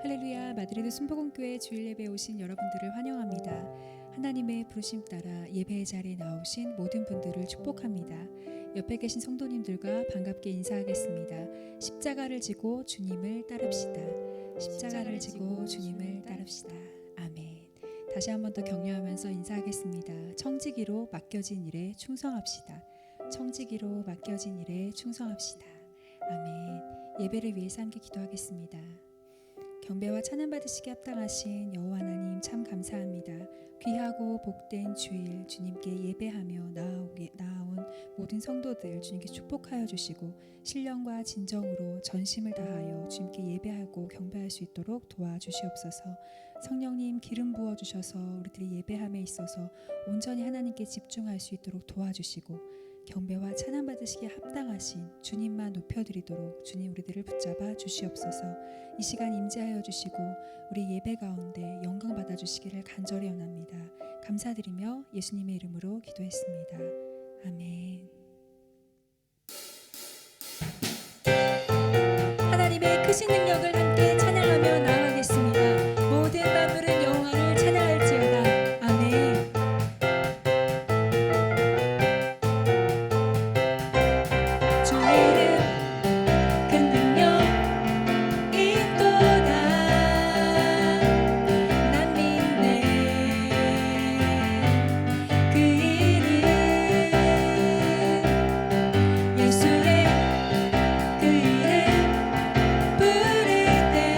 할렐루야, 마드리드 순복음교회 주일 예배에 오신 여러분들을 환영합니다. 하나님의 부르심 따라 예배의 자리에 나오신 모든 분들을 축복합니다. 옆에 계신 성도님들과 반갑게 인사하겠습니다. 십자가를 지고 주님을 따릅시다. 십자가를 지고 주님을 따릅시다. 아멘. 다시 한 번 더 격려하면서 인사하겠습니다. 청지기로 맡겨진 일에 충성합시다. 청지기로 맡겨진 일에 충성합시다. 아멘. 예배를 위해서 함께 기도하겠습니다. 경배와 찬양 받으시기에 합당하신 여호와 하나님 참 감사합니다. 귀하고 복된 주일 주님께 예배하며 나아온 모든 성도들 주님께 축복하여 주시고 신령과 진정으로 전심을 다하여 주님께 예배하고 경배할 수 있도록 도와주시옵소서. 성령님 기름 부어 주셔서 우리들이 예배함에 있어서 온전히 하나님께 집중할 수 있도록 도와주시고 경배와 찬양 받으시기에 합당하신 주님만 높여드리도록 주님 우리들을 붙잡아 주시옵소서. 이 시간 임재하여 주시고 우리 예배 가운데 영광 받아 주시기를 간절히 원합니다. 감사드리며 예수님의 이름으로 기도했습니다. 아멘. 하나님의 크신 능력을 함께 찬양하며 나아가겠습니다. 모든 만물은 여호와를 찬양할지어다. 아멘. 예수의 그 이름 부를 때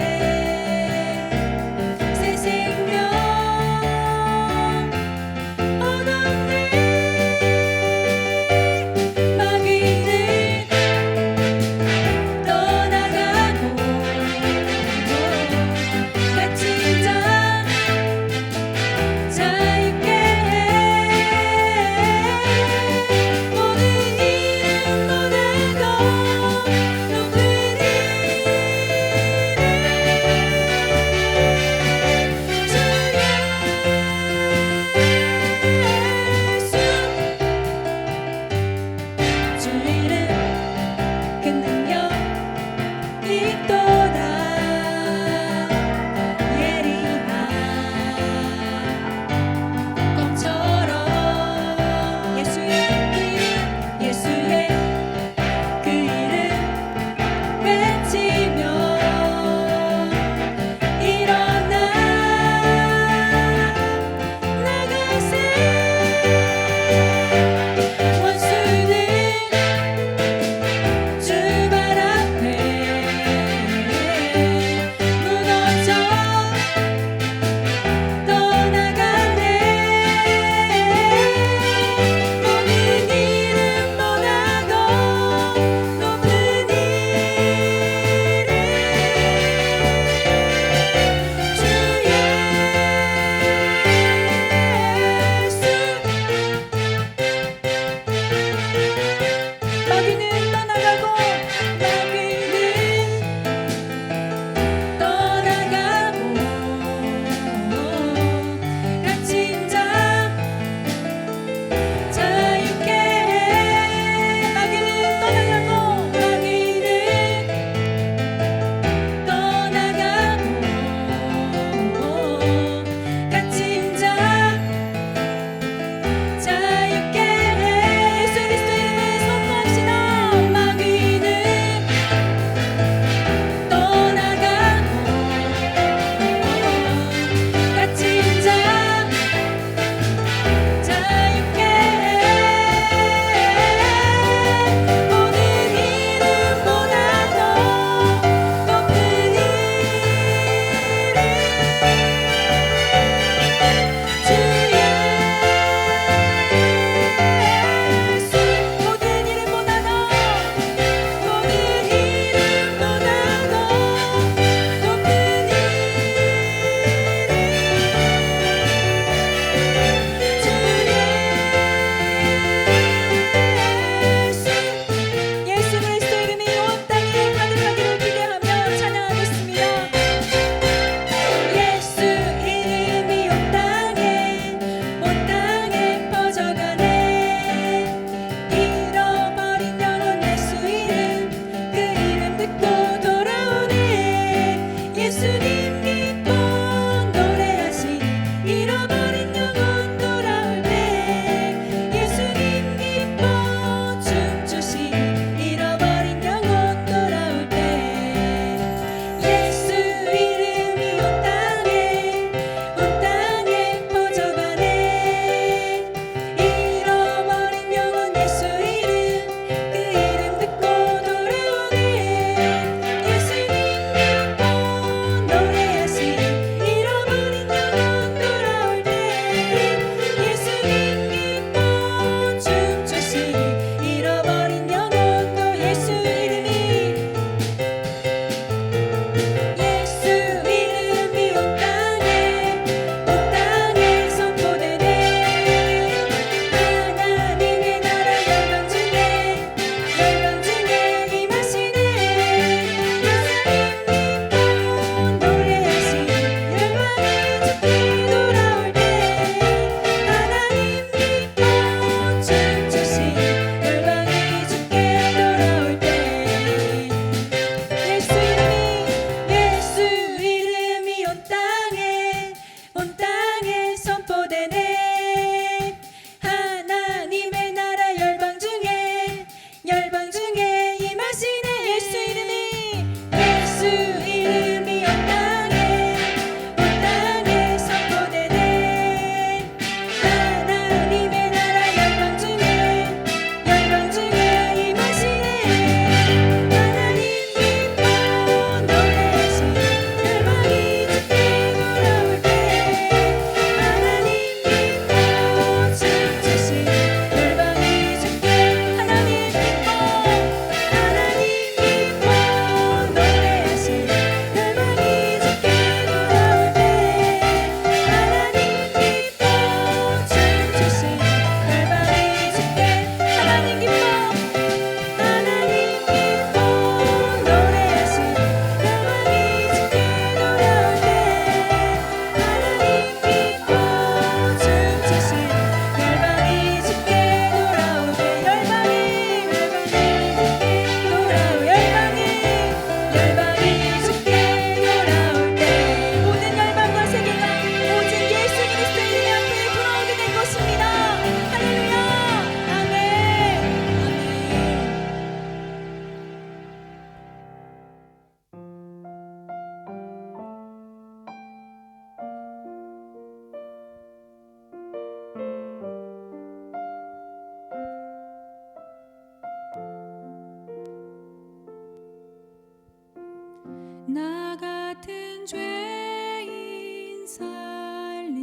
나 같은 죄인 살리신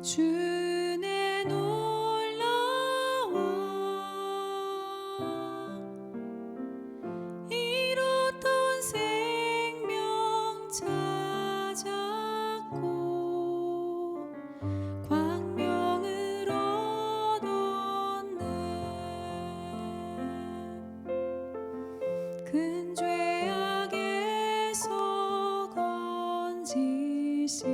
주의 놀라워 잃었던 생명 찾았고 광명을 얻었네. 큰 죄악에서 건지신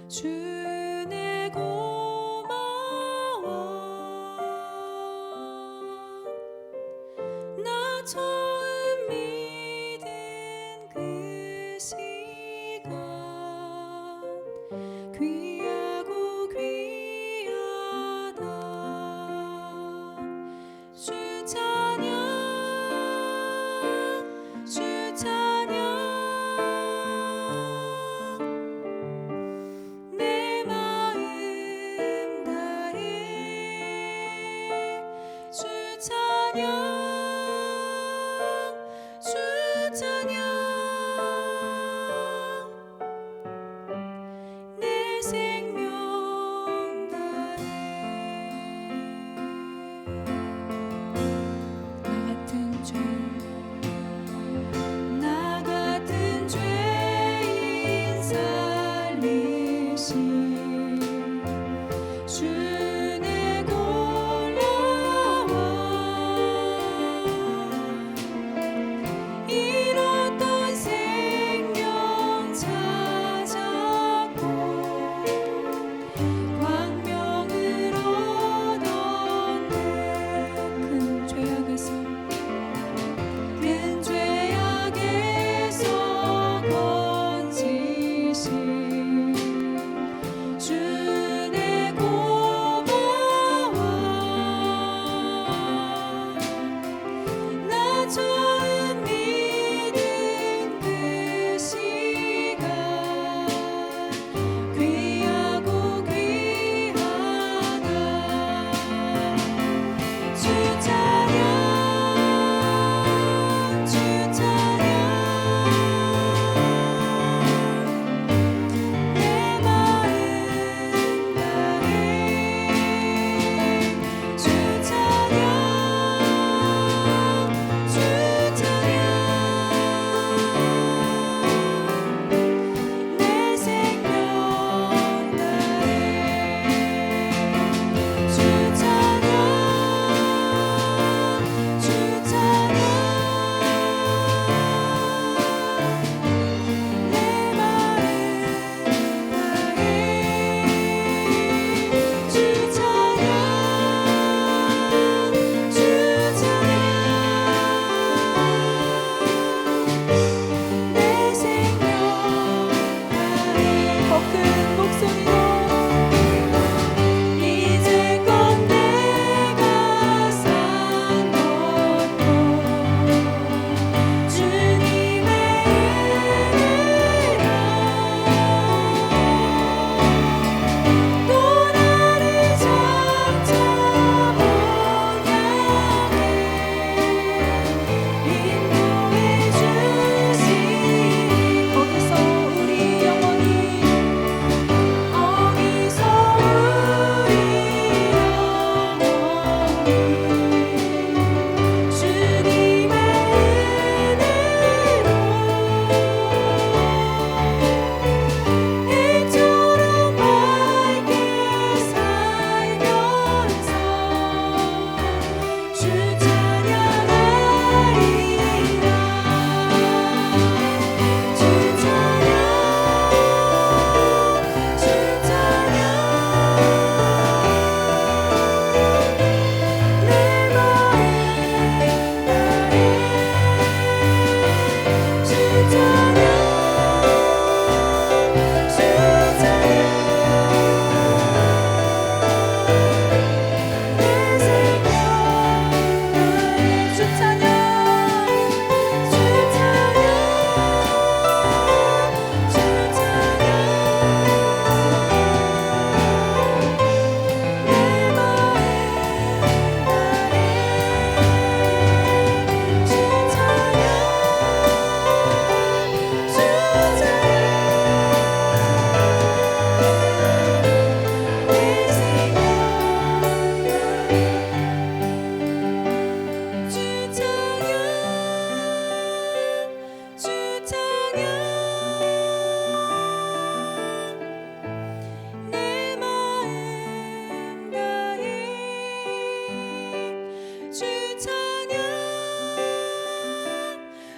주네 고마워. 나 처음 믿은 그 시간 귀하고 귀하다. 주 찬양 주 찬양 내 마음 다해 주 찬양 주 찬양 내 생명 다해. 나 같은 죄인 살리신 주네 골라와 잃었던 생명 찾았고 광명을 얻었네. 큰 죄악에서 건지신 주네 고마워. 나 처음 믿은 그 시간 귀하고 귀하다. 주 찬양 주 찬양 내 마음 다해 주 찬양 주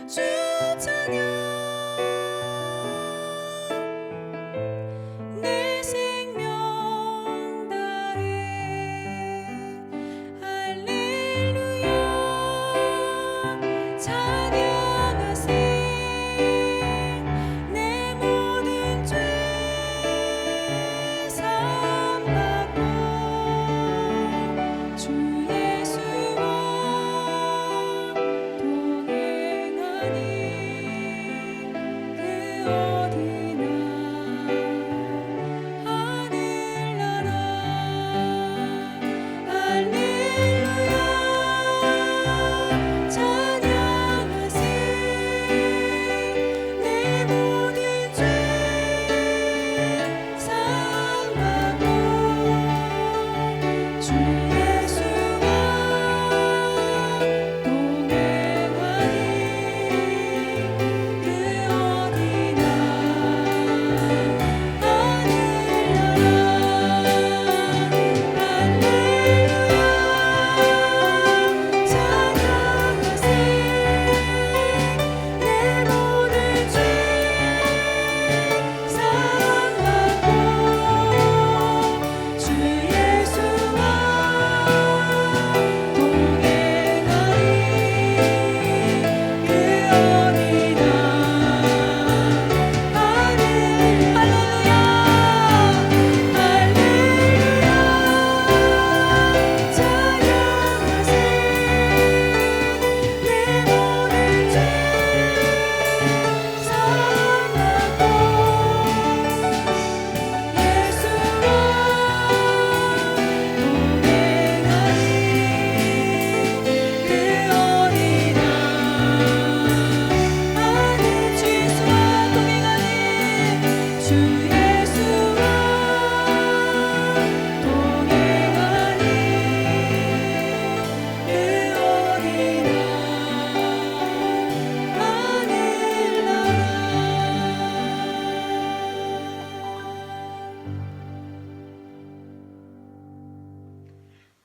주 찬양 내 생명 다해 할렐루야 찬양하세 내 모든 죄 사함받고 주 예수와 동행하니 그 어디나 하늘나라 할렐루야 찬양하세 내 모든 죄 사함받고 주 예수와 동행하니 그 어디나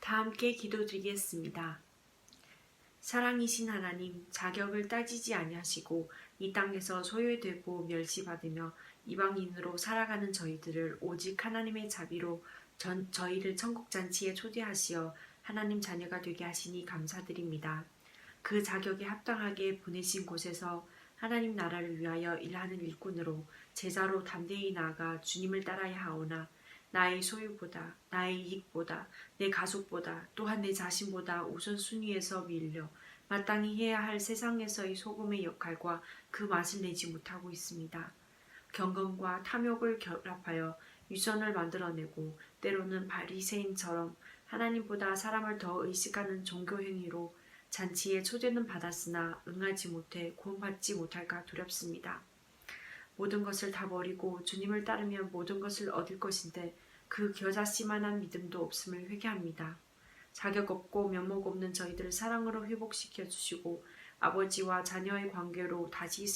다 함께 기도드리겠습니다. 사랑이신 하나님, 자격을 따지지 아니하시고 이 땅에서 소외되고 멸시받으며 이방인으로 살아가는 저희들을 오직 하나님의 자비로 저희를 천국잔치에 초대하시어 하나님 자녀가 되게 하시니 감사드립니다. 그 자격에 합당하게 보내신 곳에서 하나님 나라를 위하여 일하는 일꾼으로 제자로 담대히 나아가 주님을 따라야 하오나 나의 소유보다, 나의 이익보다, 내 가족보다, 또한 내 자신보다 우선순위에서 밀려 마땅히 해야 할 세상에서의 소금의 역할과 그 맛을 내지 못하고 있습니다. 경건과 탐욕을 결합하여 유선을 만들어내고 때로는 바리새인처럼 하나님보다 사람을 더 의식하는 종교 행위로 잔치에 초대는 받았으나 응하지 못해 구원받지 못할까 두렵습니다. 모든 것을 다 버리고 주님을 따르면 모든 것을 얻을 것인데 그 겨자씨만한 믿음도 없음을 회개합니다. 자격 없고 면목 없는 저희들을 사랑으로 회복시켜 주시고 아버지와 자녀의 관계로 다시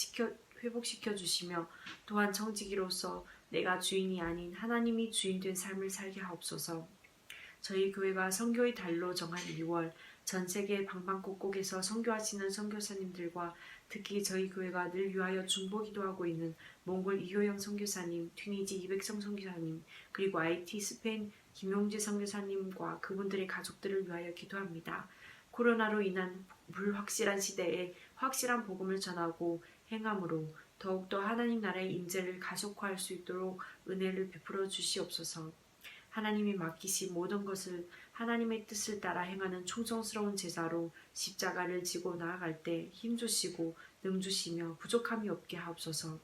회복시켜 주시며 또한 청지기로서 내가 주인이 아닌 하나님이 주인된 삶을 살게 하옵소서. 저희 교회가 선교의 달로 정한 2월 전 세계 방방곡곡에서 선교하시는 선교사님들과 특히 저희 교회가 늘 위하여 중보기도하고 있는 몽골 이효영 선교사님, 튀니지 이백성 선교사님, 그리고 IT 스페인 김용재 선교사님과 그분들의 가족들을 위하여 기도합니다. 코로나로 인한 불확실한 시대에 확실한 복음을 전하고 행함으로 더욱더 하나님 나라의 임재를 가속화할 수 있도록 은혜를 베풀어 주시옵소서. 하나님이 맡기신 모든 것을 하나님의 뜻을 따라 행하는 충성스러운 제자로 십자가를 지고 나아갈 때 힘주시고 능주시며 부족함이 없게 하옵소서.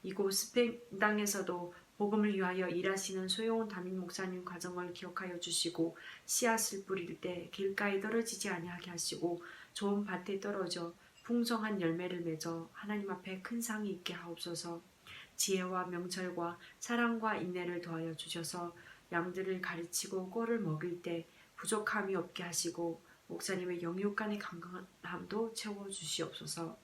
이곳 스페인 땅에서도 복음을 위하여 일하시는 소영훈 담임 목사님 가정을 기억하여 주시고 씨앗을 뿌릴 때 길가에 떨어지지 아니하게 하시고 좋은 밭에 떨어져 풍성한 열매를 맺어 하나님 앞에 큰 상이 있게 하옵소서. 지혜와 명철과 사랑과 인내를 더하여 주셔서 양들을 가르치고 꼴을 먹일 때 부족함이 없게 하시고 목사님의 영육간의 강건함도 채워주시옵소서.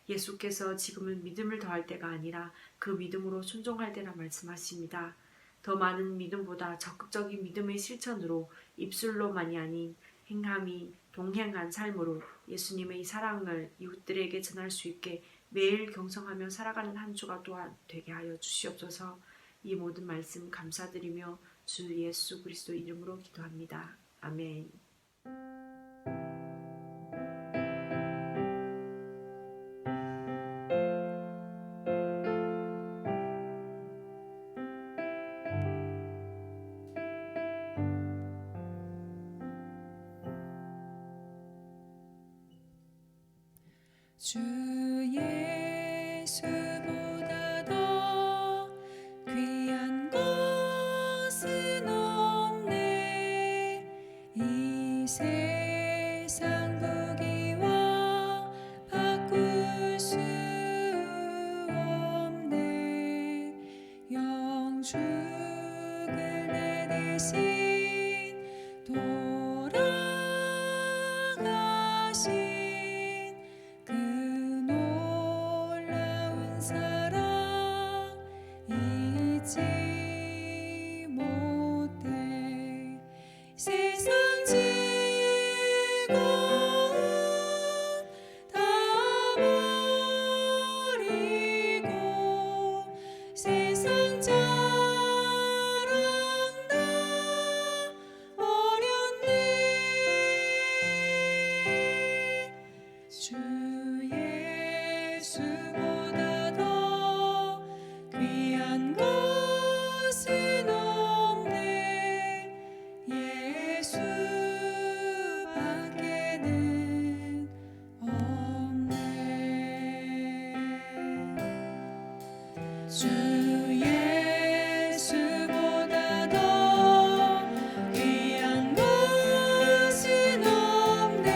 예수께서 지금은 믿음을 더할 때가 아니라 그 믿음으로 순종할 때라 말씀하십니다. 더 많은 믿음보다 적극적인 믿음의 실천으로 입술로만이 아닌 행함이 동행한 삶으로 예수님의 사랑을 이웃들에게 전할 수 있게 매일 경성하며 살아가는 한 주가 또한 되게 하여 주시옵소서. 이 모든 말씀 감사드리며 주 예수 그리스도 이름으로 기도합니다. 아멘. 주 예수보다 더 귀한 것은 없네. 이 세상 부귀와 바꿀 수 없네. 영죽을 내 대신 돌아가신 그 놀라운 사랑 잊지 못해. 세상 즐거움 다 버리고 세상 자랑 다 버렸네. 주 예수보다 더 귀한 것은 없네. 예수밖에는 없네. 주 예수보다 더 귀한 것은 없네.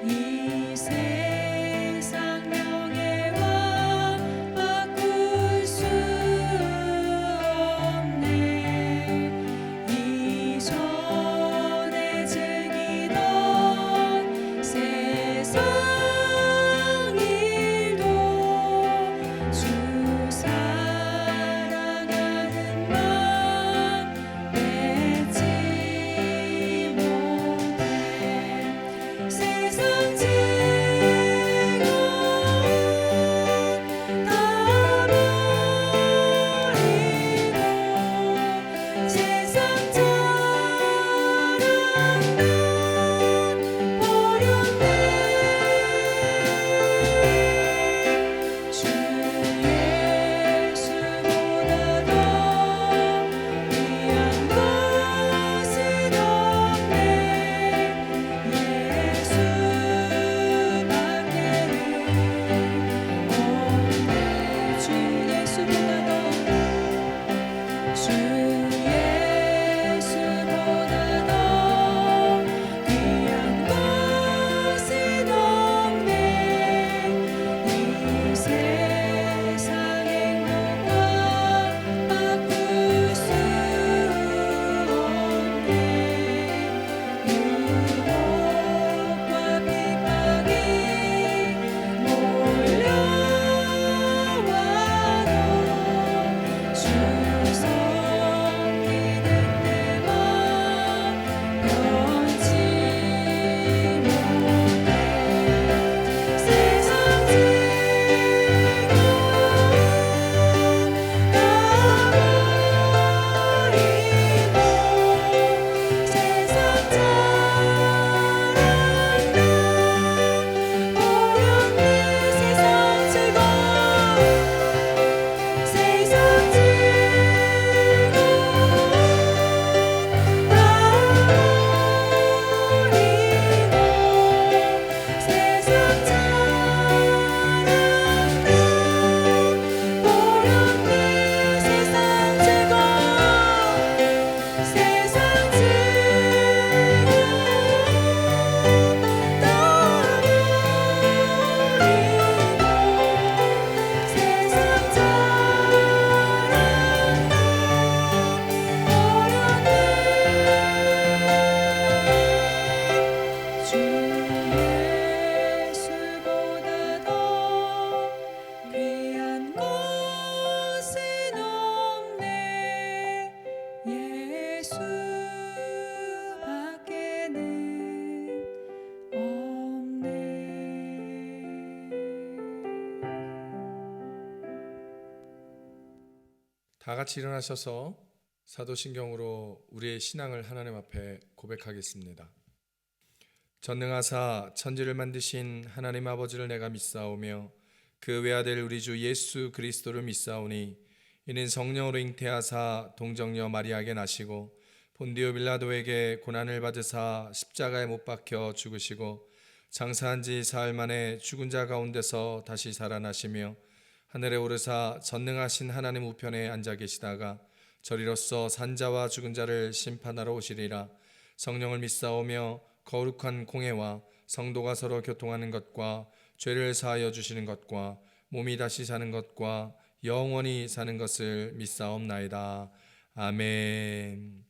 이 세상 명예와 바꿀 수 없네. 이전에 즐기던 세상 일도 주 다 같이 일어나셔서 사도신경으로 우리의 신앙을 하나님 앞에 고백하겠습니다. 전능하사 천지를 만드신 하나님 아버지를 내가 믿사오며 그 외아들 우리 주 예수 그리스도를 믿사오니 이는 성령으로 잉태하사 동정녀 마리아에게 나시고 본디오 빌라도에게 고난을 받으사 십자가에 못 박혀 죽으시고 장사한 지 사흘 만에 죽은 자 가운데서 다시 살아나시며 하늘에 오르사 전능하신 하나님 우편에 앉아 계시다가 저리로서 산자와 죽은 자를 심판하러 오시리라. 성령을 믿사오며 거룩한 공회와 성도가 서로 교통하는 것과 죄를 사하여 주시는 것과 몸이 다시 사는 것과 영원히 사는 것을 믿사옵나이다. 아멘.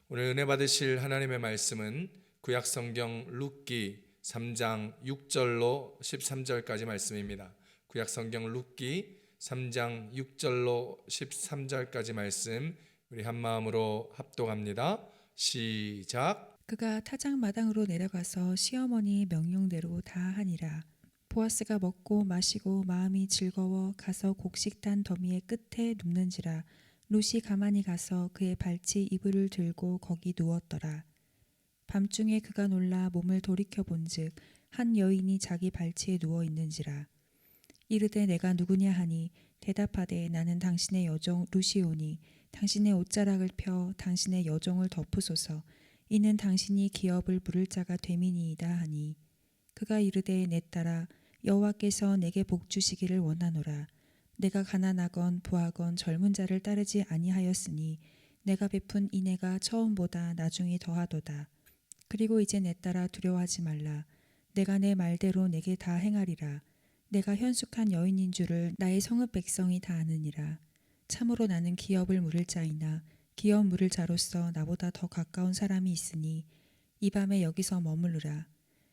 오늘 은혜 받으실 하나님의 말씀은 구약성경 룻기 3장 6절로 13절까지 말씀입니다. 구약성경 룻기 3장 6절로 13절까지 말씀 우리 한마음으로 합독합니다. 시작. 그가 타작 마당으로 내려가서 시어머니 명령대로 다 하니라. 보아스가 먹고 마시고 마음이 즐거워 가서 곡식단 더미의 끝에 눕는지라. 룻이 가만히 가서 그의 발치 이불을 들고 거기 누웠더라. 밤중에 그가 놀라 몸을 돌이켜 본즉 한 여인이 자기 발치에 누워 있는지라. 이르되 내가 누구냐 하니 대답하되 나는 당신의 여종 룻이오니 당신의 옷자락을 펴 당신의 여종을 덮으소서. 이는 당신이 기업을 물을 자가 됨이니이다 하니 그가 이르되 내 딸아 여호와께서 내게 복 주시기를 원하노라. 내가 가난하건 부하건 젊은 자를 따르지 아니하였으니 내가 베푼 인애가 처음보다 나중이 더하도다. 그리고 이제 내 딸아 두려워하지 말라. 내가 내 말대로 내게 다 행하리라. 내가 현숙한 여인인 줄을 나의 성읍 백성이 다 아느니라. 참으로 나는 기업을 물을 자이나 기업 물을 자로서 나보다 더 가까운 사람이 있으니 이 밤에 여기서 머무르라.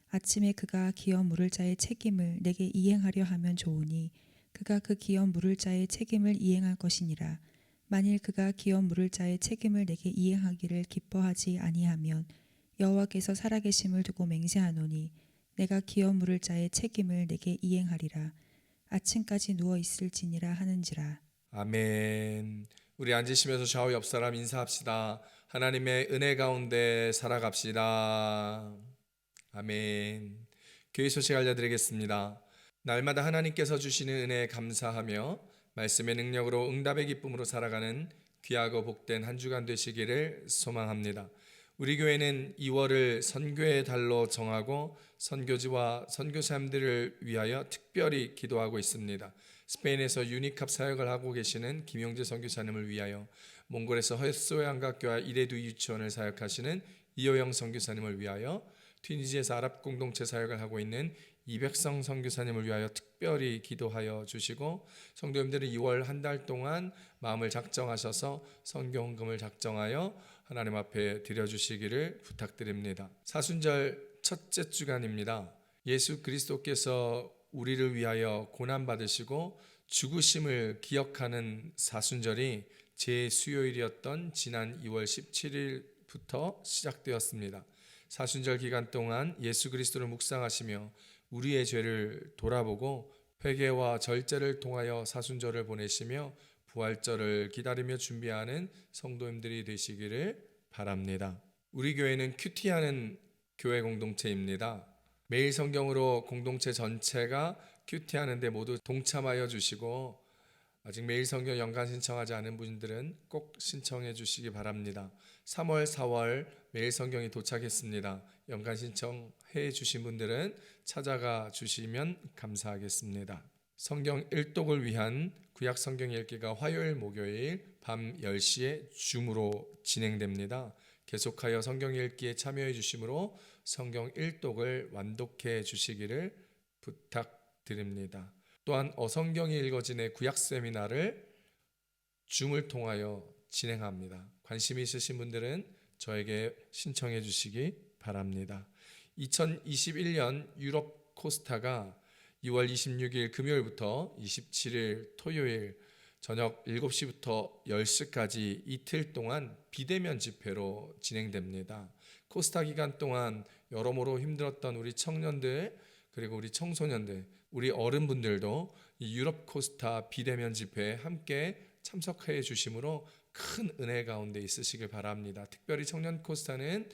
아침에 그가 기업 물을 자의 책임을 내게 이행하려 하면 좋으니 그가 그 기업 물을 자의 책임을 이행할 것이니라. 만일 그가 기업 물을 자의 책임을 내게 이행하기를 기뻐하지 아니하면 여호와께서 살아계심을 두고 맹세하노니 내가 기업 물을 자의 책임을 내게 이행하리라. 아침까지 누워 있을지니라 하는지라. 아멘. 우리 앉으시면서 좌우 옆 사람 인사합시다. 하나님의 은혜 가운데 살아갑시다. 아멘. 교회 소식 알려드리겠습니다. 날마다 하나님께서 주시는 은혜에 감사하며 말씀의 능력으로 응답의 기쁨으로 살아가는 귀하고 복된 한 주간 되시기를 소망합니다. 우리 교회는 2월을 선교의 달로 정하고 선교지와 선교사님들을 위하여 특별히 기도하고 있습니다. 스페인에서 유니캅 사역을 하고 계시는 김용재 선교사님을 위하여, 몽골에서 헛소양각교와 이레두 유치원을 사역하시는 이호영 선교사님을 위하여, 튀니지에서 아랍 공동체 사역을 하고 있는 이백성 선교사님을 위하여 특별히 기도하여 주시고, 성도님들은 2월 한 달 동안 마음을 작정하셔서 선교헌금을 작정하여 하나님 앞에 드려주시기를 부탁드립니다. 사순절 첫째 주간입니다. 예수 그리스도께서 우리를 위하여 고난받으시고 죽으심을 기억하는 사순절이 제수요일이었던 지난 2월 17일부터 시작되었습니다. 사순절 기간 동안 예수 그리스도를 묵상하시며 우리의 죄를 돌아보고 회개와 절제를 통하여 사순절을 보내시며 부활절을 기다리며 준비하는 성도님들이 되시기를 바랍니다. 우리 교회는 큐티하는 교회 공동체입니다. 매일 성경으로 공동체 전체가 큐티하는데 모두 동참하여 주시고, 아직 매일 성경 연간 신청하지 않은 분들은 꼭 신청해 주시기 바랍니다. 3월, 4월 매일 성경이 도착했습니다. 연간 신청해 주신 분들은 찾아가 주시면 감사하겠습니다. 성경 일독을 위한 구약 성경 읽기가 화요일, 목요일 밤 10시에 줌으로 진행됩니다. 계속하여 성경 읽기에 참여해 주심으로 성경 일독을 완독해 주시기를 부탁드립니다. 또한 어성경이 읽어진의 구약 세미나를 줌을 통하여 진행합니다. 관심 있으신 분들은 저에게 신청해 주시기 바랍니다. 2021년 유럽 코스타가 2월 26일 금요일부터 27일 토요일 저녁 7시부터 10시까지 이틀 동안 비대면 집회로 진행됩니다. 코스타 기간 동안 여러모로 힘들었던 우리 청년들, 그리고 우리 청소년들, 우리 어른분들도 이 유럽 코스타 비대면 집회에 함께 참석해 주심으로 큰 은혜 가운데 있으시길 바랍니다. 특별히 청년 코스타는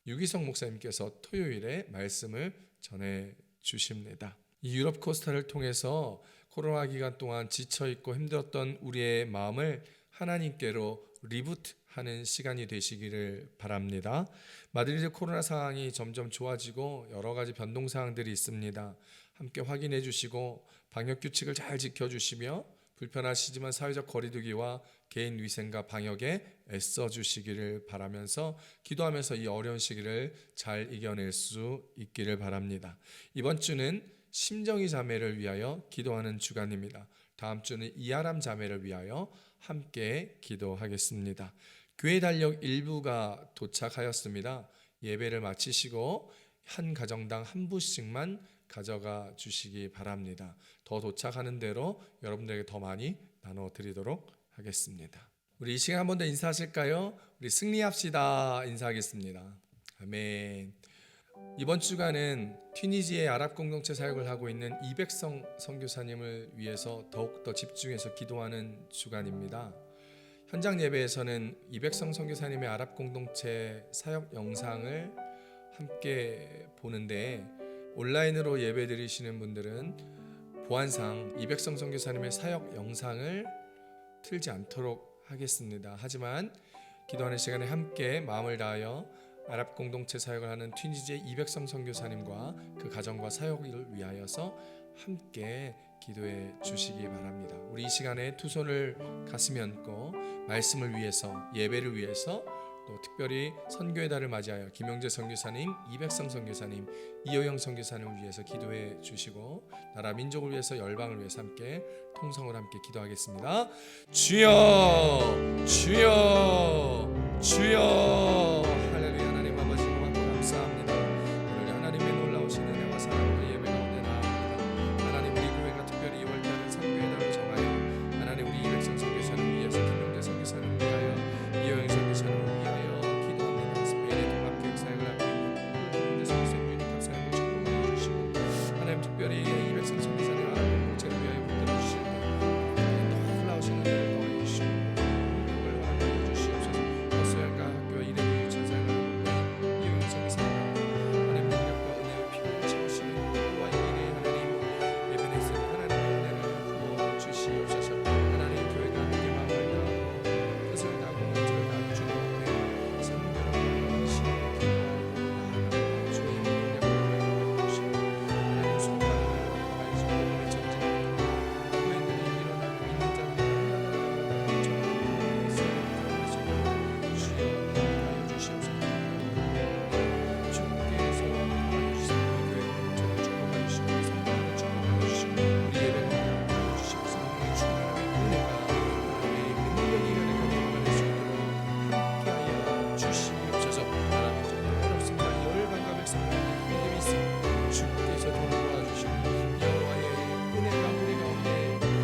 유기성 목사님께서 토요일에 말씀을 전해 주십니다. 이 유럽 코스타를 통해서 코로나 기간 동안 지쳐있고 힘들었던 우리의 마음을 하나님께로 리부트하는 시간이 되시기를 바랍니다. 마드리드 코로나 상황이 점점 좋아지고 여러 가지 변동 사항들이 있습니다. 함께 확인해 주시고 방역 규칙을 잘 지켜주시며 불편하시지만 사회적 거리두기와 개인 위생과 방역에 애써 주시기를 바라면서 기도하면서 이 어려운 시기를 잘 이겨낼 수 있기를 바랍니다. 이번 주는 심정이 자매를 위하여 기도하는 주간입니다. 다음 주는 이아람 자매를 위하여 함께 기도하겠습니다. 교회 달력 일부가 도착하였습니다. 예배를 마치시고 한 가정당 한 부씩만 가져가 주시기 바랍니다. 더 도착하는 대로 여러분들에게 더 많이 나눠드리도록 하겠습니다. 우리 이 시간 한 번 더 인사하실까요? 우리 승리합시다. 인사하겠습니다. 아멘. 이번 주간은 튀니지의 아랍 공동체 사역을 하고 있는 이백성 선교사님을 위해서 더욱더 집중해서 기도하는 주간입니다. 현장 예배에서는 이백성 선교사님의 아랍 공동체 사역 영상을 함께 보는데 온라인으로 예배 드리시는 분들은 보안상 이백성 선교사님의 사역 영상을 틀지 않도록 하겠습니다. 하지만 기도하는 시간에 함께 마음을 다하여 아랍 공동체 사역을 하는 튀니지의 이백성 선교사님과 그 가정과 사역을 위하여서 함께 기도해 주시기 바랍니다. 우리 이 시간에 두 손을 가슴에 얹고 말씀을 위해서, 예배를 위해서, 또 특별히 선교의 달을 맞이하여 김영재 선교사님, 이백성 선교사님, 이호영 선교사님을 위해서 기도해 주시고 나라 민족을 위해서, 열방을 위해서 함께 통성으로 함께 기도하겠습니다. 주여, 주여, 주여. 할렐루야. 하나님 아버지 고맙고 감사합니다. 오늘 하나님의 놀라우신 은혜와 사랑과 예배 가운데 나아갑니다. 하나님 우리 교회가 특별히 2월달은 선교의 달로 정하여 하나님 우리 이백성 선교사님을 위해서, 김영재 선교사님을 위하여, 이호영 선교사님을 위하여 기도합니다. 스페인의 통합교육 사역을 하고 있는 김영재 선교사님 유니탑 사역을 축복해 주시고 하나님 특별히 이백성 선교사님 아랍 공동체를 위하여 붙들어 주실 때 놀라우신 은혜를 더해 주시고 능력을 허락하여 주시옵소서. 버스열과 학교 이래 유치원 사역을 하고 있는 이호영 선교사님 하나님 능력과 은혜의 피를 채우시는 와 이민의 하나님 예배에서 하나님의 은혜를 부어 주시옵소서. 하나님 교회가 함께 마음을 다하고 뜻을 다하고 몸을 다하고 주님 앞에 선교를 시작하고 나아가고 주의 능력을 허락하여 주시고 하나님 손바닥을 허락하여 주시고 오늘 전쟁 교회들이 일어나고 있는 자들이 전쟁에 쓰여들어가시고 주여 허락하여 주시옵소서. 주께서 허락하여 주시고 교회 공동체를 축복하여 주시고 성도를 축복하여 주시고 우리 예배를 허락하여 주시고 성령의 충만함의 은혜가 하나님의 능력이 가득하게 임할 수 있도록 함께하여 주시옵소서. 하나님 정말 어렵습니다. 열방과 백성과 믿음이 있습니다. 주께서 도와주시고 여호와의 은혜가 우리 가운데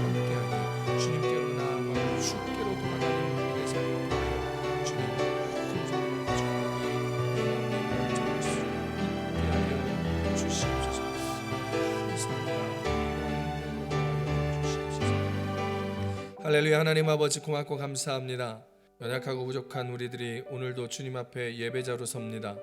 함께하니 주님께로 나아가 주께로 돌아가는 우리의 삶을 통하여 주님 큰 소리로 축복이 우리 가운데 임할 수 있게 하여 주시옵소서. 할렐루야. 하나님 아버지 고맙고 감사합니다. 연약하고 부족한 우리들이 오늘도 주님 앞에 예배자로 섭니다.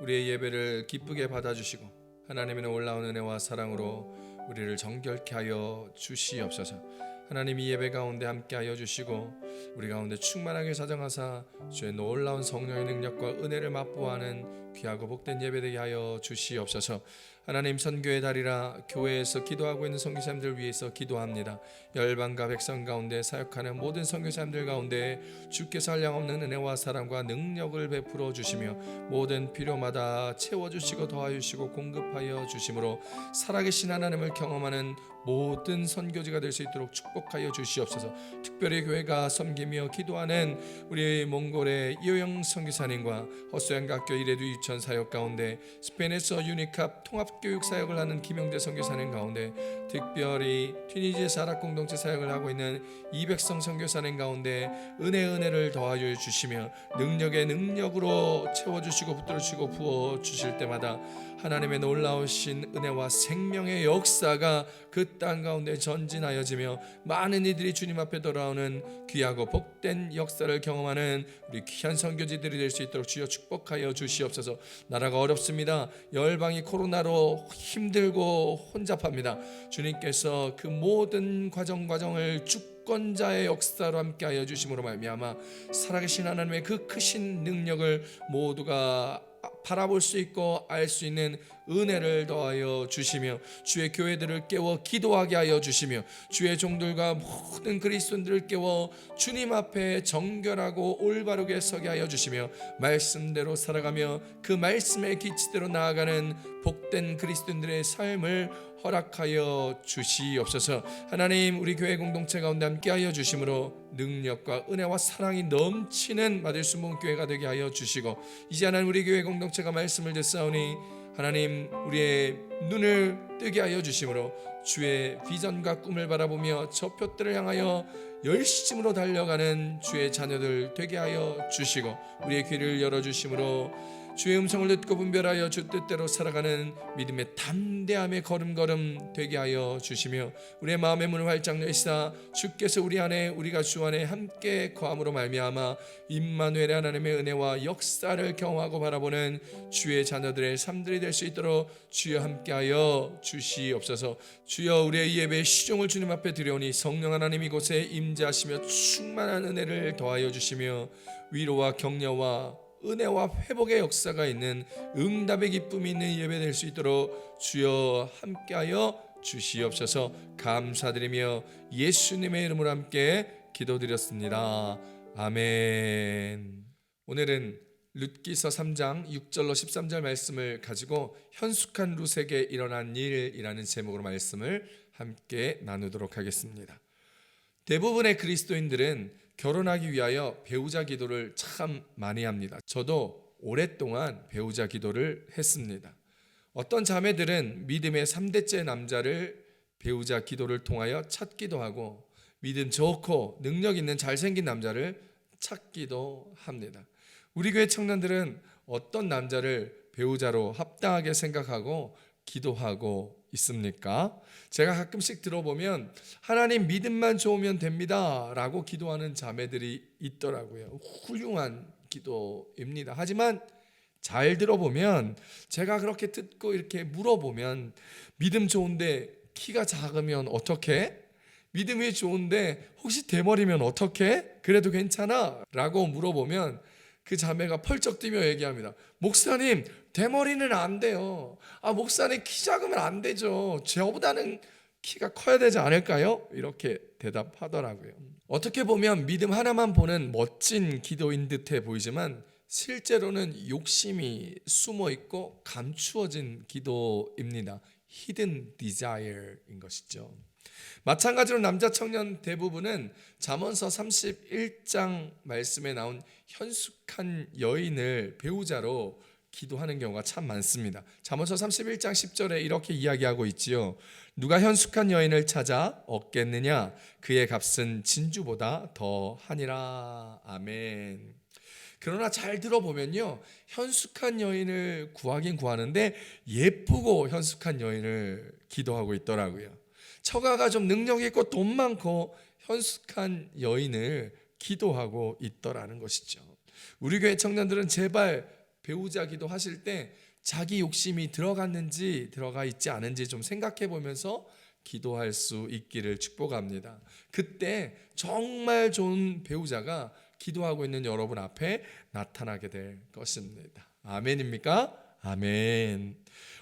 우리의 예배를 기쁘게 받아주시고 하나님의 놀라운 은혜와 사랑으로 우리를 정결케 하여 주시옵소서. 하나님 이 예배 가운데 함께하여 주시고 우리 가운데 충만하게 사정하사 주의 놀라운 성령의 능력과 은혜를 맛보아하는 귀하고 복된 예배되게 하여 주시옵소서. 하나님 선교의 달이라 교회에서 기도하고 있는 선교사님들 위해서 기도합니다. 열방과 백성 가운데 사역하는 모든 선교사님들 가운데 주께서 한량없는 은혜와 사랑과 능력을 베풀어 주시며 모든 필요마다 채워주시고 더하여주시고 공급하여 주심으로 살아계신 하나님을 경험하는 모든 선교지가 될 수 있도록 축복하여 주시옵소서. 특별히 교회가 섬기며 기도하는 우리 몽골의 이호영 선교사님과 헛소양학교 이레드 유치원 사역 가운데 스페인에서 유니캅 통합 사업교육 사역을 하는 김영재 선교사님 가운데, 특별히 튀니지의 사락 공동체 사역을 하고 있는 이백성 선교사님 가운데 은혜를 더하여 주시며 능력의 능력으로 채워주시고 붙들어주시고 부어주실 때마다 하나님의 놀라우신 은혜와 생명의 역사가 그 땅 가운데 전진하여지며 많은 이들이 주님 앞에 돌아오는 귀하고 복된 역사를 경험하는 우리 귀한 선교지들이 될 수 있도록 주여 축복하여 주시옵소서. 나라가 어렵습니다. 열방이 코로나로 힘들고 혼잡합니다. 주님께서 그 모든 과정을 주권자의 역사로 함께하여 주심으로 말미암아 살아계신 하나님의 그 크신 능력을 모두가 바라볼 수 있고 알 수 있는 은혜를 더하여 주시며 주의 교회들을 깨워 기도하게 하여 주시며 주의 종들과 모든 그리스도인들을 깨워 주님 앞에 정결하고 올바르게 서게 하여 주시며 말씀대로 살아가며 그 말씀의 기치대로 나아가는 복된 그리스도인들의 삶을 허락하여 주시옵소서. 하나님, 우리 교회 공동체 가운데 함께하여 주심으로 능력과 은혜와 사랑이 넘치는 마들순복음 교회가 되게 하여 주시고, 이제 하나님 우리 교회 공동체가 말씀을 듣사오니 하나님 우리의 눈을 뜨게 하여 주심으로 주의 비전과 꿈을 바라보며 저 표들을 향하여 열심으로 달려가는 주의 자녀들 되게 하여 주시고, 우리의 귀를 열어주심으로 주의 음성을 듣고 분별하여 주 뜻대로 살아가는 믿음의 담대함의 걸음걸음 되게 하여 주시며, 우리의 마음의 문을 활짝 여시사 주께서 우리 안에 우리가 주 안에 함께 거함으로 말미암아 임마누엘의 하나님의 은혜와 역사를 경험하고 바라보는 주의 자녀들의 삶들이 될 수 있도록 주여 함께하여 주시옵소서. 주여, 우리의 이 예배의 시종을 주님 앞에 드려오니 성령 하나님 이곳에 임재하시며 충만한 은혜를 더하여 주시며 위로와 격려와 은혜와 회복의 역사가 있는 응답의 기쁨이 있는 예배 될 수 있도록 주여 함께하여 주시옵소서. 감사드리며 예수님의 이름으로 함께 기도드렸습니다. 아멘. 오늘은 룻기서 3장 6절로 13절 말씀을 가지고 현숙한 룻에게 일어난 일이라는 제목으로 말씀을 함께 나누도록 하겠습니다. 대부분의 그리스도인들은 결혼하기 위하여 배우자 기도를 참 많이 합니다. 저도 오랫동안 배우자 기도를 했습니다. 어떤 자매들은 믿음의 3대째 남자를 배우자 기도를 통하여 찾기도 하고, 믿음 좋고 능력 있는 잘생긴 남자를 찾기도 합니다. 우리 교회 청년들은 어떤 남자를 배우자로 합당하게 생각하고 기도하고 있습니까? 제가 가끔씩 들어보면 하나님 믿음만 좋으면 됩니다 라고 기도하는 자매들이 있더라고요. 훌륭한 기도입니다. 하지만 잘 들어보면, 제가 그렇게 듣고 이렇게 물어보면, 믿음 좋은데 키가 작으면 어떻게? 믿음이 좋은데 혹시 대머리면 어떻게? 그래도 괜찮아? 라고 물어보면 그 자매가 펄쩍 뛰며 얘기합니다. 목사님, 대머리는 안 돼요. 목사님 키 작으면 안 되죠. 저보다는 키가 커야 되지 않을까요? 이렇게 대답하더라고요. 어떻게 보면 믿음 하나만 보는 멋진 기도인 듯해 보이지만 실제로는 욕심이 숨어 있고 감추어진 기도입니다. Hidden desire인 것이죠. 마찬가지로 남자 청년 대부분은 잠언서 31장 말씀에 나온 현숙한 여인을 배우자로 기도하는 경우가 참 많습니다. 잠언서 31장 10절에 이렇게 이야기하고 있지요. 누가 현숙한 여인을 찾아 얻겠느냐? 그의 값은 진주보다 더하니라. 아멘. 그러나 잘 들어보면요, 현숙한 여인을 구하긴 구하는데 예쁘고 현숙한 여인을 기도하고 있더라고요. 처가가 좀 능력 있고 돈 많고 현숙한 여인을 기도하고 있더라는 것이죠. 우리 교회 청년들은 제발 배우자 기도하실 때 자기 욕심이 들어갔는지 들어가 있지 않은지 좀 생각해 보면서 기도할 수 있기를 축복합니다. 그때 정말 좋은 배우자가 기도하고 있는 여러분 앞에 나타나게 될 것입니다. 아멘입니까? 아멘.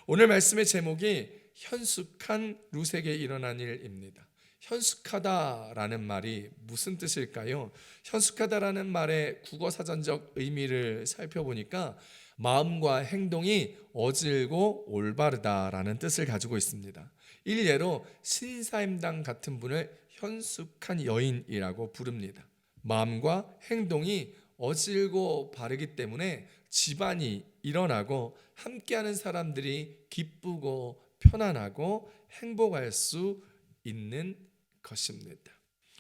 오늘 말씀의 제목이 현숙한 룻에게 일어난 일입니다. 현숙하다라는 말이 무슨 뜻일까요? 현숙하다라는 말의 국어사전적 의미를 살펴보니까 마음과 행동이 어질고 올바르다라는 뜻을 가지고 있습니다. 일례로 신사임당 같은 분을 현숙한 여인이라고 부릅니다. 마음과 행동이 어질고 바르기 때문에 집안이 일어나고 함께하는 사람들이 기쁘고 편안하고 행복할 수 있는 것입니다.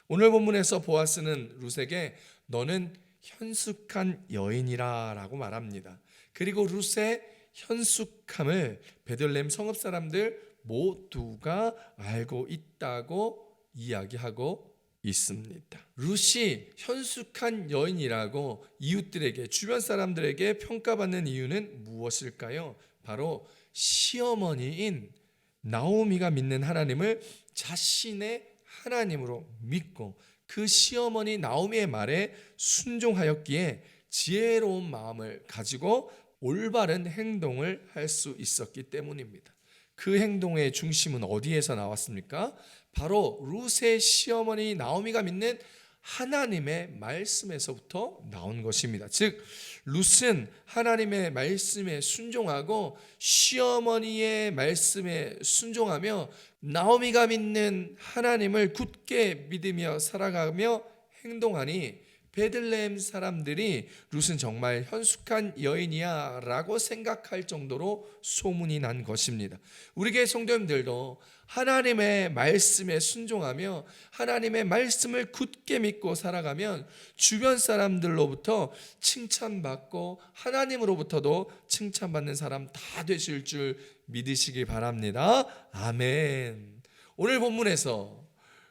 오늘 본문에서 보아스는 룻에게 너는 현숙한 여인이라 라고 말합니다. 그리고 룻의 현숙함을 베들레헴 성읍 사람들 모두가 알고 있다고 이야기하고 있습니다. 룻이 현숙한 여인이라고 이웃들에게, 주변 사람들에게 평가받는 이유는 무엇일까요? 바로 시어머니인 나오미가 믿는 하나님을 자신의 하나님으로 믿고 그 시어머니 나오미의 말에 순종하였기에 지혜로운 마음을 가지고 올바른 행동을 할 수 있었기 때문입니다. 그 행동의 중심은 어디에서 나왔습니까? 바로 룻의 시어머니 나오미가 믿는 하나님의 말씀에서부터 나온 것입니다. 즉 룻은 하나님의 말씀에 순종하고 시어머니의 말씀에 순종하며 나오미가 믿는 하나님을 굳게 믿으며 살아가며 행동하니 베들레헴 사람들이 룻은 정말 현숙한 여인이야 라고 생각할 정도로 소문이 난 것입니다. 우리 교회 성도님들도 하나님의 말씀에 순종하며 하나님의 말씀을 굳게 믿고 살아가면 주변 사람들로부터 칭찬받고 하나님으로부터도 칭찬받는 사람 다 되실 줄 믿으시기 바랍니다. 아멘. 오늘 본문에서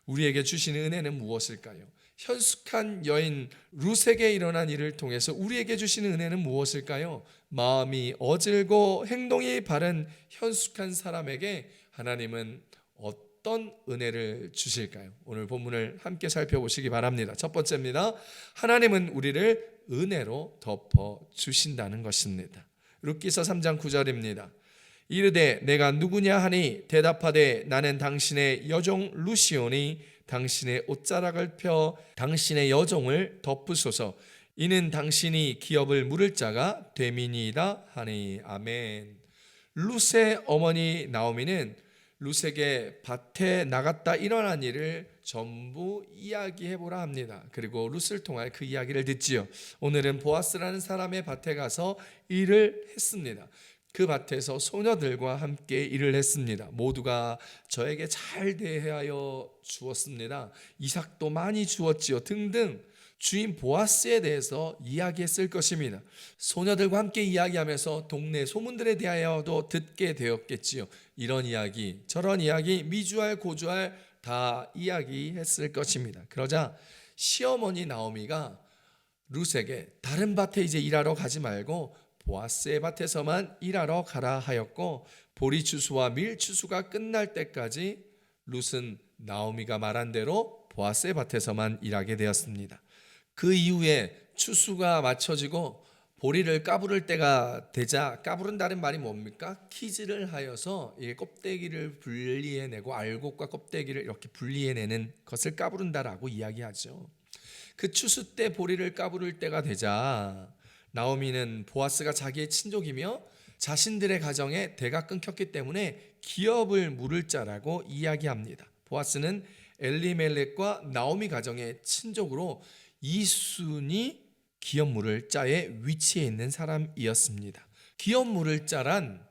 우리에게 주시는 은혜는 무엇일까요? 현숙한 여인 룻에게 일어난 일을 통해서 우리에게 주시는 은혜는 무엇일까요? 마음이 어질고 행동이 바른 현숙한 사람에게 하나님은 어떤 은혜를 주실까요? 오늘 본문을 함께 살펴보시기 바랍니다. 첫 번째입니다. 하나님은 우리를 은혜로 덮어 주신다는 것입니다. 룻기서 3장 9절입니다. 이르되 내가 누구냐 하니 대답하되 나는 당신의 여종 룻이오니 당신의 옷자락을 펴 당신의 여종을 덮으소서. 이는 당신이 기업을 물을 자가 됨이니이다 하니. 아멘. 룻의 어머니 나오미는 룻에게 밭에 나갔다 일어난 일을 전부 이야기해보라 합니다. 그리고 룻을 통해 그 이야기를 듣지요. 오늘은 보아스라는 사람의 밭에 가서 일을 했습니다. 그 밭에서 소녀들과 함께 일을 했습니다. 모두가 저에게 잘 대하여 주었습니다. 이삭도 많이 주었지요. 등등 주인 보아스에 대해서 이야기했을 것입니다. 소녀들과 함께 이야기하면서 동네 소문들에 대하여도 듣게 되었겠지요. 이런 이야기 저런 이야기 미주알 고주알 다 이야기했을 것입니다. 그러자 시어머니 나오미가 룻에게 다른 밭에 이제 일하러 가지 말고 보아스의 밭에서만 일하러 가라 하였고, 보리 추수와 밀 추수가 끝날 때까지 룻은 나오미가 말한 대로 보아스의 밭에서만 일하게 되었습니다. 그 이후에 추수가 맞춰지고 보리를 까부를 때가 되자, 까부른다는 말이 뭡니까? 키즈를 하여서 이 껍데기를 분리해내고 알곡과 껍데기를 이렇게 분리해내는 것을 까부른다라고 이야기하죠. 그 추수 때 보리를 까부를 때가 되자 나오미는 보아스가 자기의 친족이며 자신들의 가정에 대가 끊겼기 때문에 기업을 물을 자라고 이야기합니다. 보아스는 엘리멜렉과 나오미 가정의 친족으로 이순이 기업 물을 자에 위치해 있는 사람이었습니다. 기업 물을 자란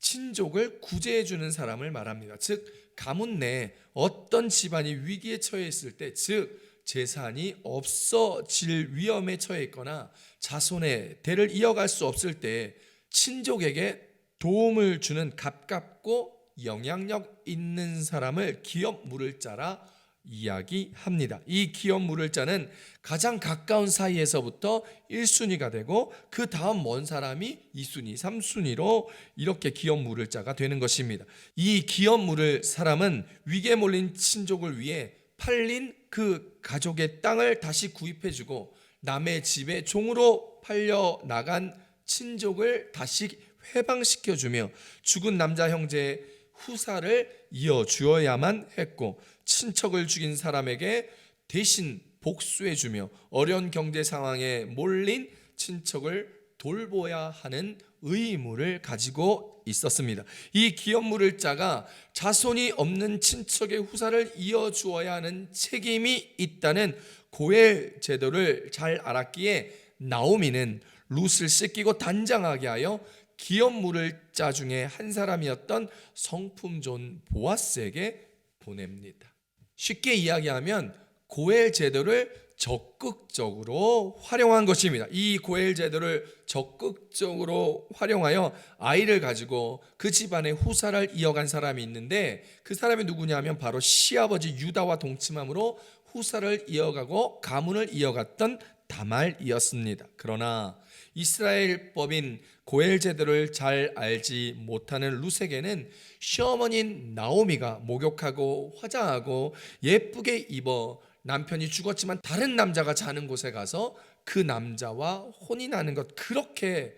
친족을 구제해 주는 사람을 말합니다. 즉 가문 내 어떤 집안이 위기에 처해 있을 때, 즉 재산이 없어질 위험에 처해 있거나 자손의 대를 이어갈 수 없을 때 친족에게 도움을 주는 가깝고 영향력 있는 사람을 기업 물을 자라 이야기합니다. 이 기업 물을 자는 가장 가까운 사이에서부터 1순위가 되고 그 다음 먼 사람이 2순위, 3순위로 이렇게 기업 물을 자가 되는 것입니다. 이 기업 물을 사람은 위기에 몰린 친족을 위해 팔린 그 가족의 땅을 다시 구입해주고 남의 집에 종으로 팔려 나간 친족을 다시 회방시켜주며 죽은 남자 형제의 후사를 이어주어야만 했고, 친척을 죽인 사람에게 대신 복수해주며 어려운 경제 상황에 몰린 친척을 돌보아야 하는 의무를 가지고 있었습니다. 이 기업 물을 자가 자손이 없는 친척의 후사를 이어주어야 하는 책임이 있다는 고엘 제도를 잘 알았기에 나오미는 룻을 씻기고 단장하게 하여 기업물을 자 중에 한 사람이었던 성품 좋은 보아스에게 보냅니다. 쉽게 이야기하면 고엘 제도를 적극적으로 활용한 것입니다. 이 고엘 제도를 적극적으로 활용하여 아이를 가지고 그 집안의 후사를 이어간 사람이 있는데, 그 사람이 누구냐면 바로 시아버지 유다와 동침함으로 후사를 이어가고 가문을 이어갔던 다말이었습니다. 그러나 이스라엘 법인 고엘 제도를 잘 알지 못하는 룻에게는 시어머니인 나오미가 목욕하고 화장하고 예쁘게 입어 남편이 죽었지만 다른 남자가 자는 곳에 가서 그 남자와 혼인하는 것, 그렇게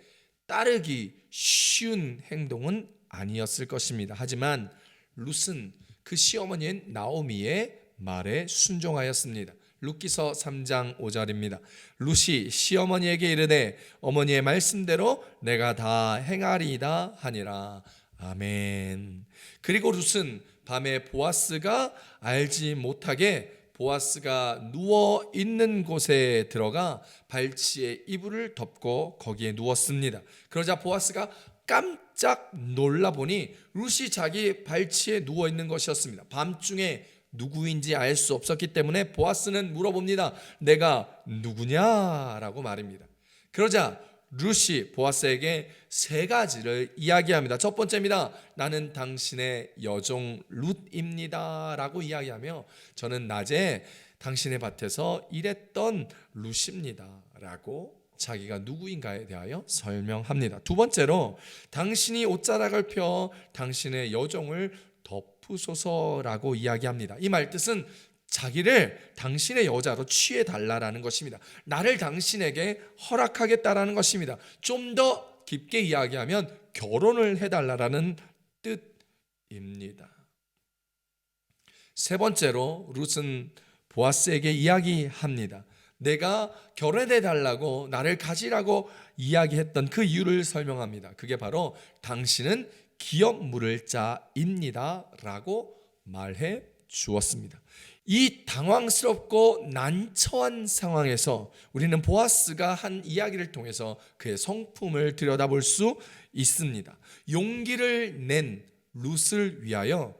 따르기 쉬운 행동은 아니었을 것입니다. 하지만 룻은 그 시어머니인 나오미의 말에 순종하였습니다. 룻기서 3장 5절입니다. 룻이 시어머니에게 이르되 어머니의 말씀대로 내가 다 행하리이다 하니라. 아멘. 그리고 룻은 밤에 보아스가 알지 못하게 보아스가 누워 있는 곳에 들어가 발치에 이불을 덮고 거기에 누웠습니다. 그러자 보아스가 깜짝 놀라 보니 룻이 자기 발치에 누워 있는 것이었습니다. 밤중에 누구인지 알 수 없었기 때문에 보아스는 물어봅니다. 내가 누구냐라고 말입니다. 그러자 룻이 보아스에게 세 가지를 이야기합니다. 첫 번째입니다. 나는 당신의 여종 룻입니다 라고 이야기하며, 저는 낮에 당신의 밭에서 일했던 룻입니다 라고 자기가 누구인가에 대하여 설명합니다. 두 번째로 당신이 옷자락을 펴 당신의 여종을 덮으소서라고 이야기합니다. 이 말뜻은 자기를 당신의 여자로 취해달라는 것입니다. 나를 당신에게 허락하겠다라는 것입니다. 좀 더 깊게 이야기하면 결혼을 해달라는 뜻입니다. 세 번째로 룻은 보아스에게 이야기합니다. 내가 결혼해달라고 나를 가지라고 이야기했던 그 이유를 설명합니다. 그게 바로 당신은 기업 물을 자입니다 라고 말해 주었습니다. 이 당황스럽고 난처한 상황에서 우리는 보아스가 한 이야기를 통해서 그의 성품을 들여다볼 수 있습니다. 용기를 낸 룻을 위하여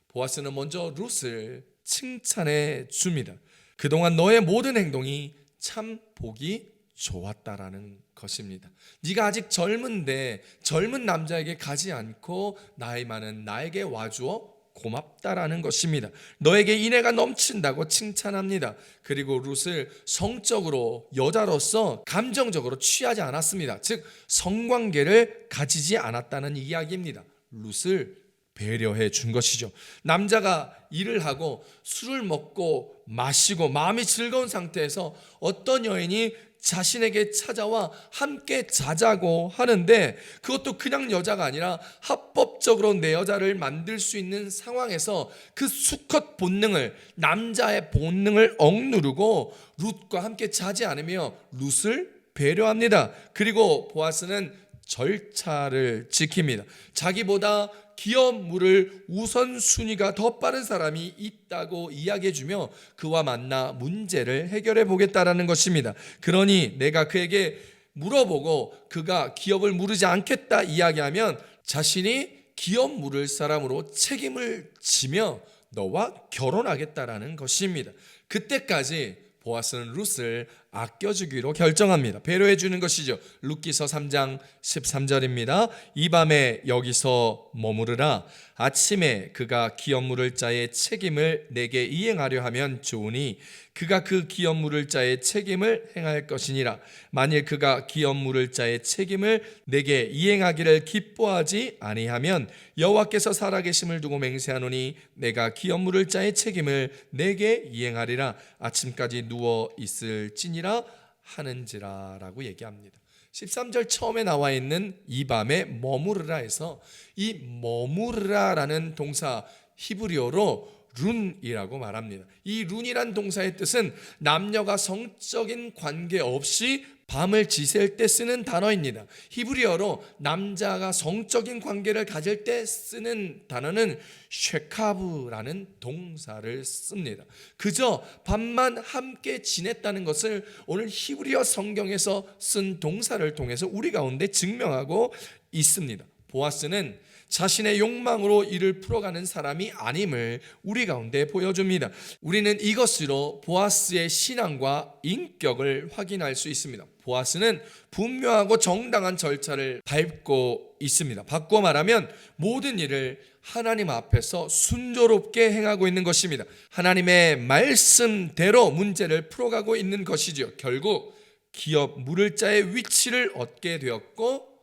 보아스는 먼저 룻을 칭찬해 줍니다. 그동안 너의 모든 행동이 참 보기 좋았다라는 것입니다. 네가 아직 젊은데 젊은 남자에게 가지 않고 나이 많은 나에게 와주어 고맙다라는 것입니다. 너에게 인애가 넘친다고 칭찬합니다. 그리고 룻을 성적으로 여자로서 감정적으로 취하지 않았습니다. 즉 성관계를 가지지 않았다는 이야기입니다. 룻을 배려해 준 것이죠. 남자가 일을 하고 술을 먹고 마시고 마음이 즐거운 상태에서 어떤 여인이 자신에게 찾아와 함께 자자고 하는데, 그것도 그냥 여자가 아니라 합법적으로 내 여자를 만들 수 있는 상황에서 그 수컷 본능을, 남자의 본능을 억누르고 룻과 함께 자지 않으며 룻을 배려합니다. 그리고 보아스는 절차를 지킵니다. 자기보다 기업 물을 우선순위가 더 빠른 사람이 있다고 이야기해주며 그와 만나 문제를 해결해 보겠다라는 것입니다. 그러니 내가 그에게 물어보고 그가 기업을 물으지 않겠다 이야기하면 자신이 기업 물을 사람으로 책임을 지며 너와 결혼하겠다라는 것입니다. 그때까지 보아스는 룻을 아껴주기로 결정합니다. 배려해 주는 것이죠. 룻기서 3장 13절입니다. 이 밤에 여기서 머무르라. 아침에 그가 기업 물을 자의 책임을 내게 이행하려 하면 좋으니 그가 그 기업 물을 자의 책임을 행할 것이니라. 만일 그가 기업 물을 자의 책임을 내게 이행하기를 기뻐하지 아니하면 여호와께서 살아계심을 두고 맹세하노니 내가 기업 물을 자의 책임을 내게 이행하리라. 아침까지 누워 있을지니라 하는지라 라고 얘기합니다. 13절 처음에 나와 있는 이 밤에 머무르라에서 이 머무르라라는 동사 히브리어로 룬이라고 말합니다. 이 룬이란 동사의 뜻은 남녀가 성적인 관계 없이 밤을 지샐 때 쓰는 단어입니다. 히브리어로 남자가 성적인 관계를 가질 때 쓰는 단어는 쉐카브라는 동사를 씁니다. 그저 밤만 함께 지냈다는 것을 오늘 히브리어 성경에서 쓴 동사를 통해서 우리 가운데 증명하고 있습니다. 보아스는 자신의 욕망으로 이를 풀어가는 사람이 아님을 우리 가운데 보여줍니다. 우리는 이것으로 보아스의 신앙과 인격을 확인할 수 있습니다. 보아스는 분명하고 정당한 절차를 밟고 있습니다. 바꿔 말하면 모든 일을 하나님 앞에서 순조롭게 행하고 있는 것입니다. 하나님의 말씀대로 문제를 풀어가고 있는 것이죠. 결국 기업 물을 자의 위치를 얻게 되었고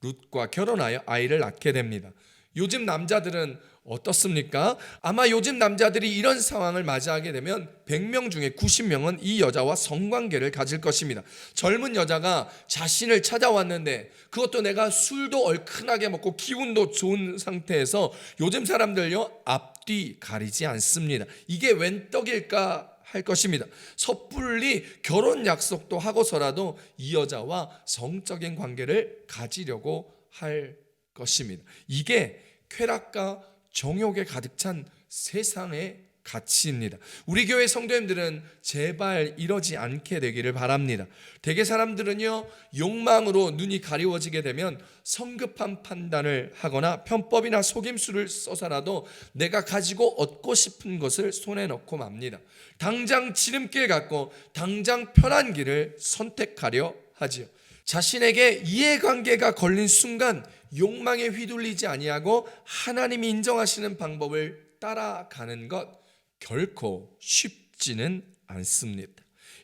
룻과 결혼하여 아이를 낳게 됩니다. 요즘 남자들은 어떻습니까? 아마 요즘 남자들이 이런 상황을 맞이하게 되면 100명 중에 90명은 이 여자와 성관계를 가질 것입니다. 젊은 여자가 자신을 찾아왔는데 그것도 내가 술도 얼큰하게 먹고 기운도 좋은 상태에서 요즘 사람들요 앞뒤 가리지 않습니다. 이게 웬 떡일까 할 것입니다. 섣불리 결혼 약속도 하고서라도 이 여자와 성적인 관계를 가지려고 할 것입니다. 이게 쾌락과 정욕에 가득 찬 세상의 가치입니다. 우리 교회 성도님들은 제발 이러지 않게 되기를 바랍니다. 대개 사람들은요 욕망으로 눈이 가리워지게 되면 성급한 판단을 하거나 편법이나 속임수를 써서라도 내가 가지고 얻고 싶은 것을 손에 넣고 맙니다. 당장 지름길 같고 당장 편한 길을 선택하려 하지요. 자신에게 이해관계가 걸린 순간 욕망에 휘둘리지 아니하고 하나님이 인정하시는 방법을 따라가는 것 결코 쉽지는 않습니다.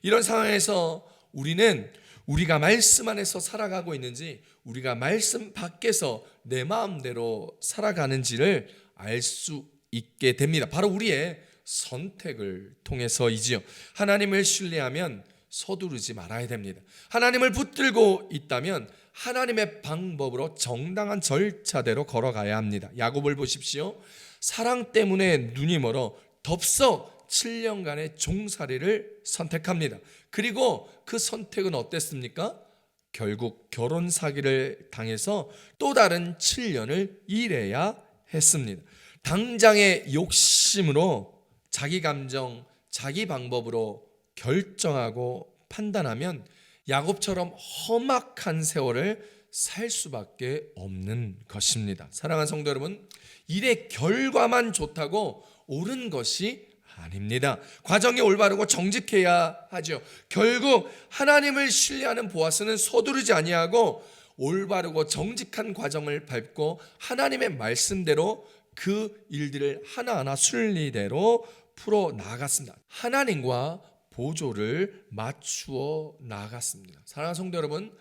이런 상황에서 우리는 우리가 말씀 안에서 살아가고 있는지 우리가 말씀 밖에서 내 마음대로 살아가는지를 알 수 있게 됩니다. 바로 우리의 선택을 통해서이지요. 하나님을 신뢰하면 서두르지 말아야 됩니다. 하나님을 붙들고 있다면 하나님의 방법으로 정당한 절차대로 걸어가야 합니다. 야곱을 보십시오. 사랑 때문에 눈이 멀어 덥석 7년간의 종살이를 선택합니다. 그리고 그 선택은 어땠습니까? 결국 결혼 사기를 당해서 또 다른 7년을 일해야 했습니다. 당장의 욕심으로 자기 감정, 자기 방법으로 결정하고 판단하면 야곱처럼 험악한 세월을 살 수밖에 없는 것입니다. 사랑하는 성도 여러분, 일의 결과만 좋다고 옳은 것이 아닙니다. 과정이 올바르고 정직해야 하죠. 결국 하나님을 신뢰하는 보아스는 서두르지 아니하고 올바르고 정직한 과정을 밟고 하나님의 말씀대로 그 일들을 하나하나 순리대로 풀어 나갔습니다. 하나님과 보조를 맞추어 나갔습니다. 사랑하는 성도 여러분,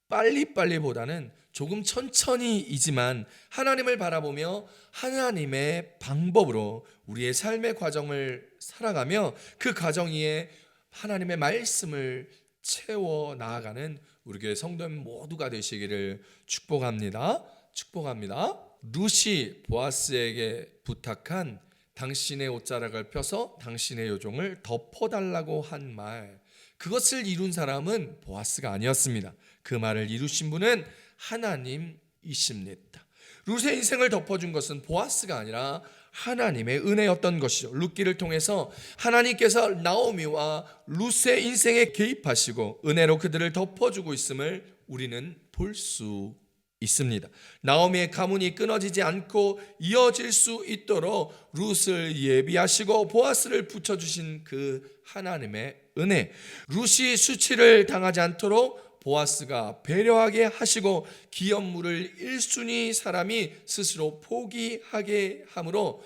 빨리빨리보다는 조금 천천히이지만 하나님을 바라보며 하나님의 방법으로 우리의 삶의 과정을 살아가며 그 과정 위에 하나님의 말씀을 채워 나아가는 우리 교회 성도님 모두가 되시기를 축복합니다. 축복합니다. 룻이 보아스에게 부탁한 당신의 옷자락을 펴서 당신의 요종을 덮어달라고 한 말, 그것을 이룬 사람은 보아스가 아니었습니다. 그 말을 이루신 분은 하나님이십니다. 룻의 인생을 덮어준 것은 보아스가 아니라 하나님의 은혜였던 것이죠. 룻기를 통해서 하나님께서 나오미와 룻의 인생에 개입하시고 은혜로 그들을 덮어주고 있음을 우리는 볼 수 있습니다. 나오미의 가문이 끊어지지 않고 이어질 수 있도록 룻을 예비하시고 보아스를 붙여주신 그 하나님의 은혜, 룻이 수치를 당하지 않도록 보아스가 배려하게 하시고 기업물을 1순위 사람이 스스로 포기하게 함으로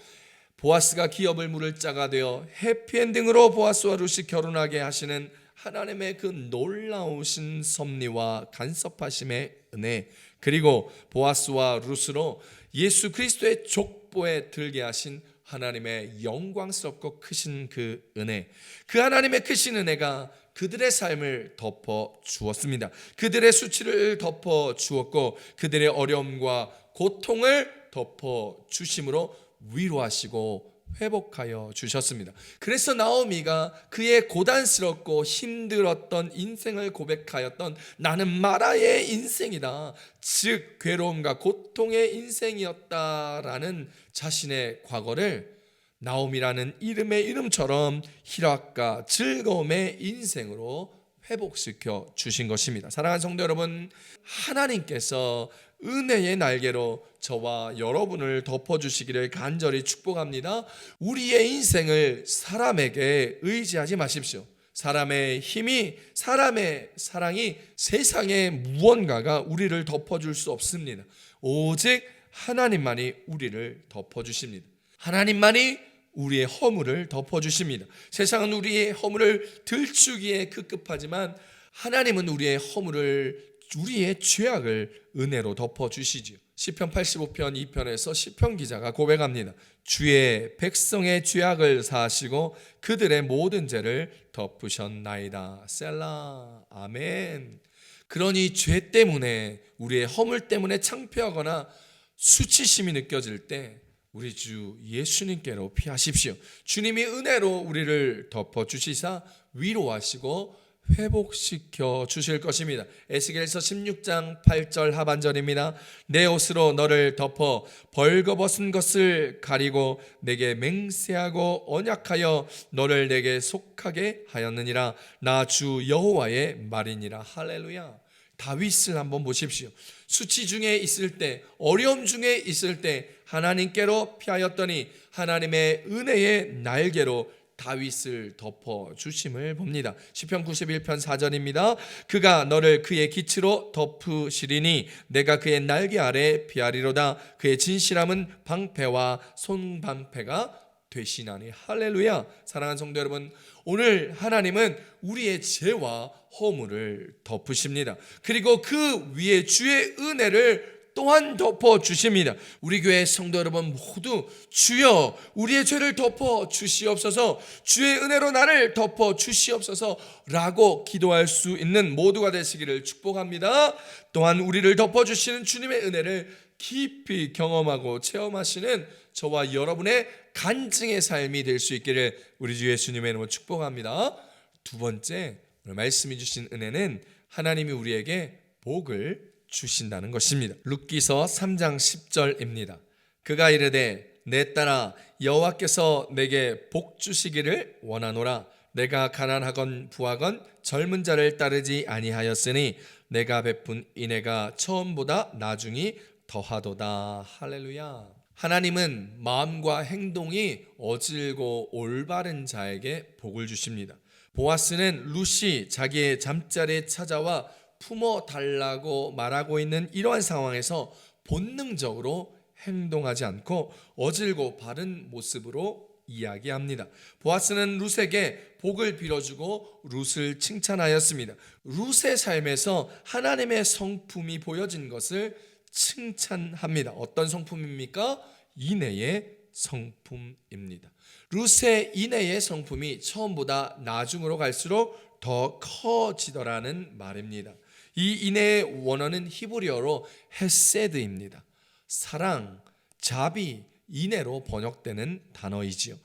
보아스가 기업을 물을 자가 되어 해피엔딩으로 보아스와 룻이 결혼하게 하시는 하나님의 그 놀라우신 섭리와 간섭하심의 은혜, 그리고 보아스와 룻으로 예수 그리스도의 족보에 들게 하신 하나님의 영광스럽고 크신 그 은혜, 그 하나님의 크신 은혜가 그들의 삶을 덮어 주었습니다. 그들의 수치를 덮어 주었고 그들의 어려움과 고통을 덮어 주심으로 위로하시고 회복하여 주셨습니다. 그래서 나오미가 그의 고단스럽고 힘들었던 인생을 고백하였던 나는 마라의 인생이다, 즉 괴로움과 고통의 인생이었다라는 자신의 과거를 나오미라는 이름의 이름처럼 희락과 즐거움의 인생으로 회복시켜 주신 것입니다. 사랑하는 성도 여러분, 하나님께서 은혜의 날개로 저와 여러분을 덮어주시기를 간절히 축복합니다. 우리의 인생을 사람에게 의지하지 마십시오. 사람의 힘이, 사람의 사랑이, 세상의 무언가가 우리를 덮어줄 수 없습니다. 오직 하나님만이 우리를 덮어주십니다. 하나님만이 우리의 허물을 덮어주십니다. 세상은 우리의 허물을 들추기에 급급하지만 하나님은 우리의 허물을, 우리의 죄악을 은혜로 덮어주시지요. 시편 85편 2편에서 시편 기자가 고백합니다. 주의 백성의 죄악을 사하시고 그들의 모든 죄를 덮으셨나이다. 셀라. 아멘. 그러니 죄 때문에, 우리의 허물 때문에 창피하거나 수치심이 느껴질 때 우리 주 예수님께로 피하십시오. 주님이 은혜로 우리를 덮어주시사 위로하시고 회복시켜 주실 것입니다. 에스겔서 16장 8절 하반절입니다. 내 옷으로 너를 덮어 벌거벗은 것을 가리고 내게 맹세하고 언약하여 너를 내게 속하게 하였느니라. 나 주 여호와의 말이니라. 할렐루야. 다윗을 한번 보십시오. 수치 중에 있을 때, 어려움 중에 있을 때 하나님께로 피하였더니 하나님의 은혜의 날개로 다윗을 덮어 주심을 봅니다. 시편 91편 4절입니다. 그가 너를 그의 기치로 덮으시리니 내가 그의 날개 아래 피하리로다. 그의 진실함은 방패와 손방패가 되시나니. 할렐루야. 사랑하는 성도 여러분, 오늘 하나님은 우리의 죄와 허물을 덮으십니다. 그리고 그 위에 주의 은혜를 또한 덮어주십니다. 우리 교회 성도 여러분 모두 주여 우리의 죄를 덮어주시옵소서, 주의 은혜로 나를 덮어주시옵소서 라고 기도할 수 있는 모두가 되시기를 축복합니다. 또한 우리를 덮어주시는 주님의 은혜를 깊이 경험하고 체험하시는 저와 여러분의 간증의 삶이 될 수 있기를 우리 주 예수님의 이름으로 축복합니다. 두 번째, 오늘 말씀해 주신 은혜는 하나님이 우리에게 복을 주신다는 것입니다. 룻기서 3장 10절입니다. 그가 이르되 내 딸아 여호와께서 내게 복 주시기를 원하노라. 내가 가난하건 부하건 젊은 자를 따르지 아니하였으니 내가 베푼 인애가 처음보다 나중이 더하도다. 할렐루야. 하나님은 마음과 행동이 어질고 올바른 자에게 복을 주십니다. 보아스는 룻이 자기의 잠자리에 찾아와 품어달라고 말하고 있는 이러한 상황에서 본능적으로 행동하지 않고 어질고 바른 모습으로 이야기합니다. 보아스는 룻에게 복을 빌어주고 룻을 칭찬하였습니다. 룻의 삶에서 하나님의 성품이 보여진 것을 칭찬합니다. 어떤 성품입니까? 인애의 성품입니다. 룻의 인애의 성품이 처음보다 나중으로 갈수록 더 커지더라는 말입니다. 이 인애의 원어는 히브리어로 헤세드입니다. 사랑, 자비, 인애로 번역되는 단어이지요.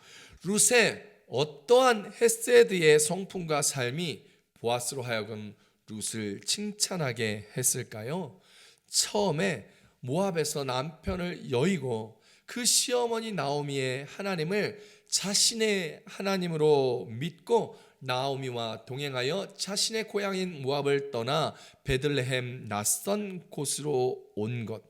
룻의 어떠한 헤세드의 성품과 삶이 보아스로 하여금 룻을 칭찬하게 했을까요? 처음에 모압에서 남편을 여의고 그 시어머니 나오미의 하나님을 자신의 하나님으로 믿고 나오미와 동행하여 자신의 고향인 모압을 떠나 베들레헴 낯선 곳으로 온 것,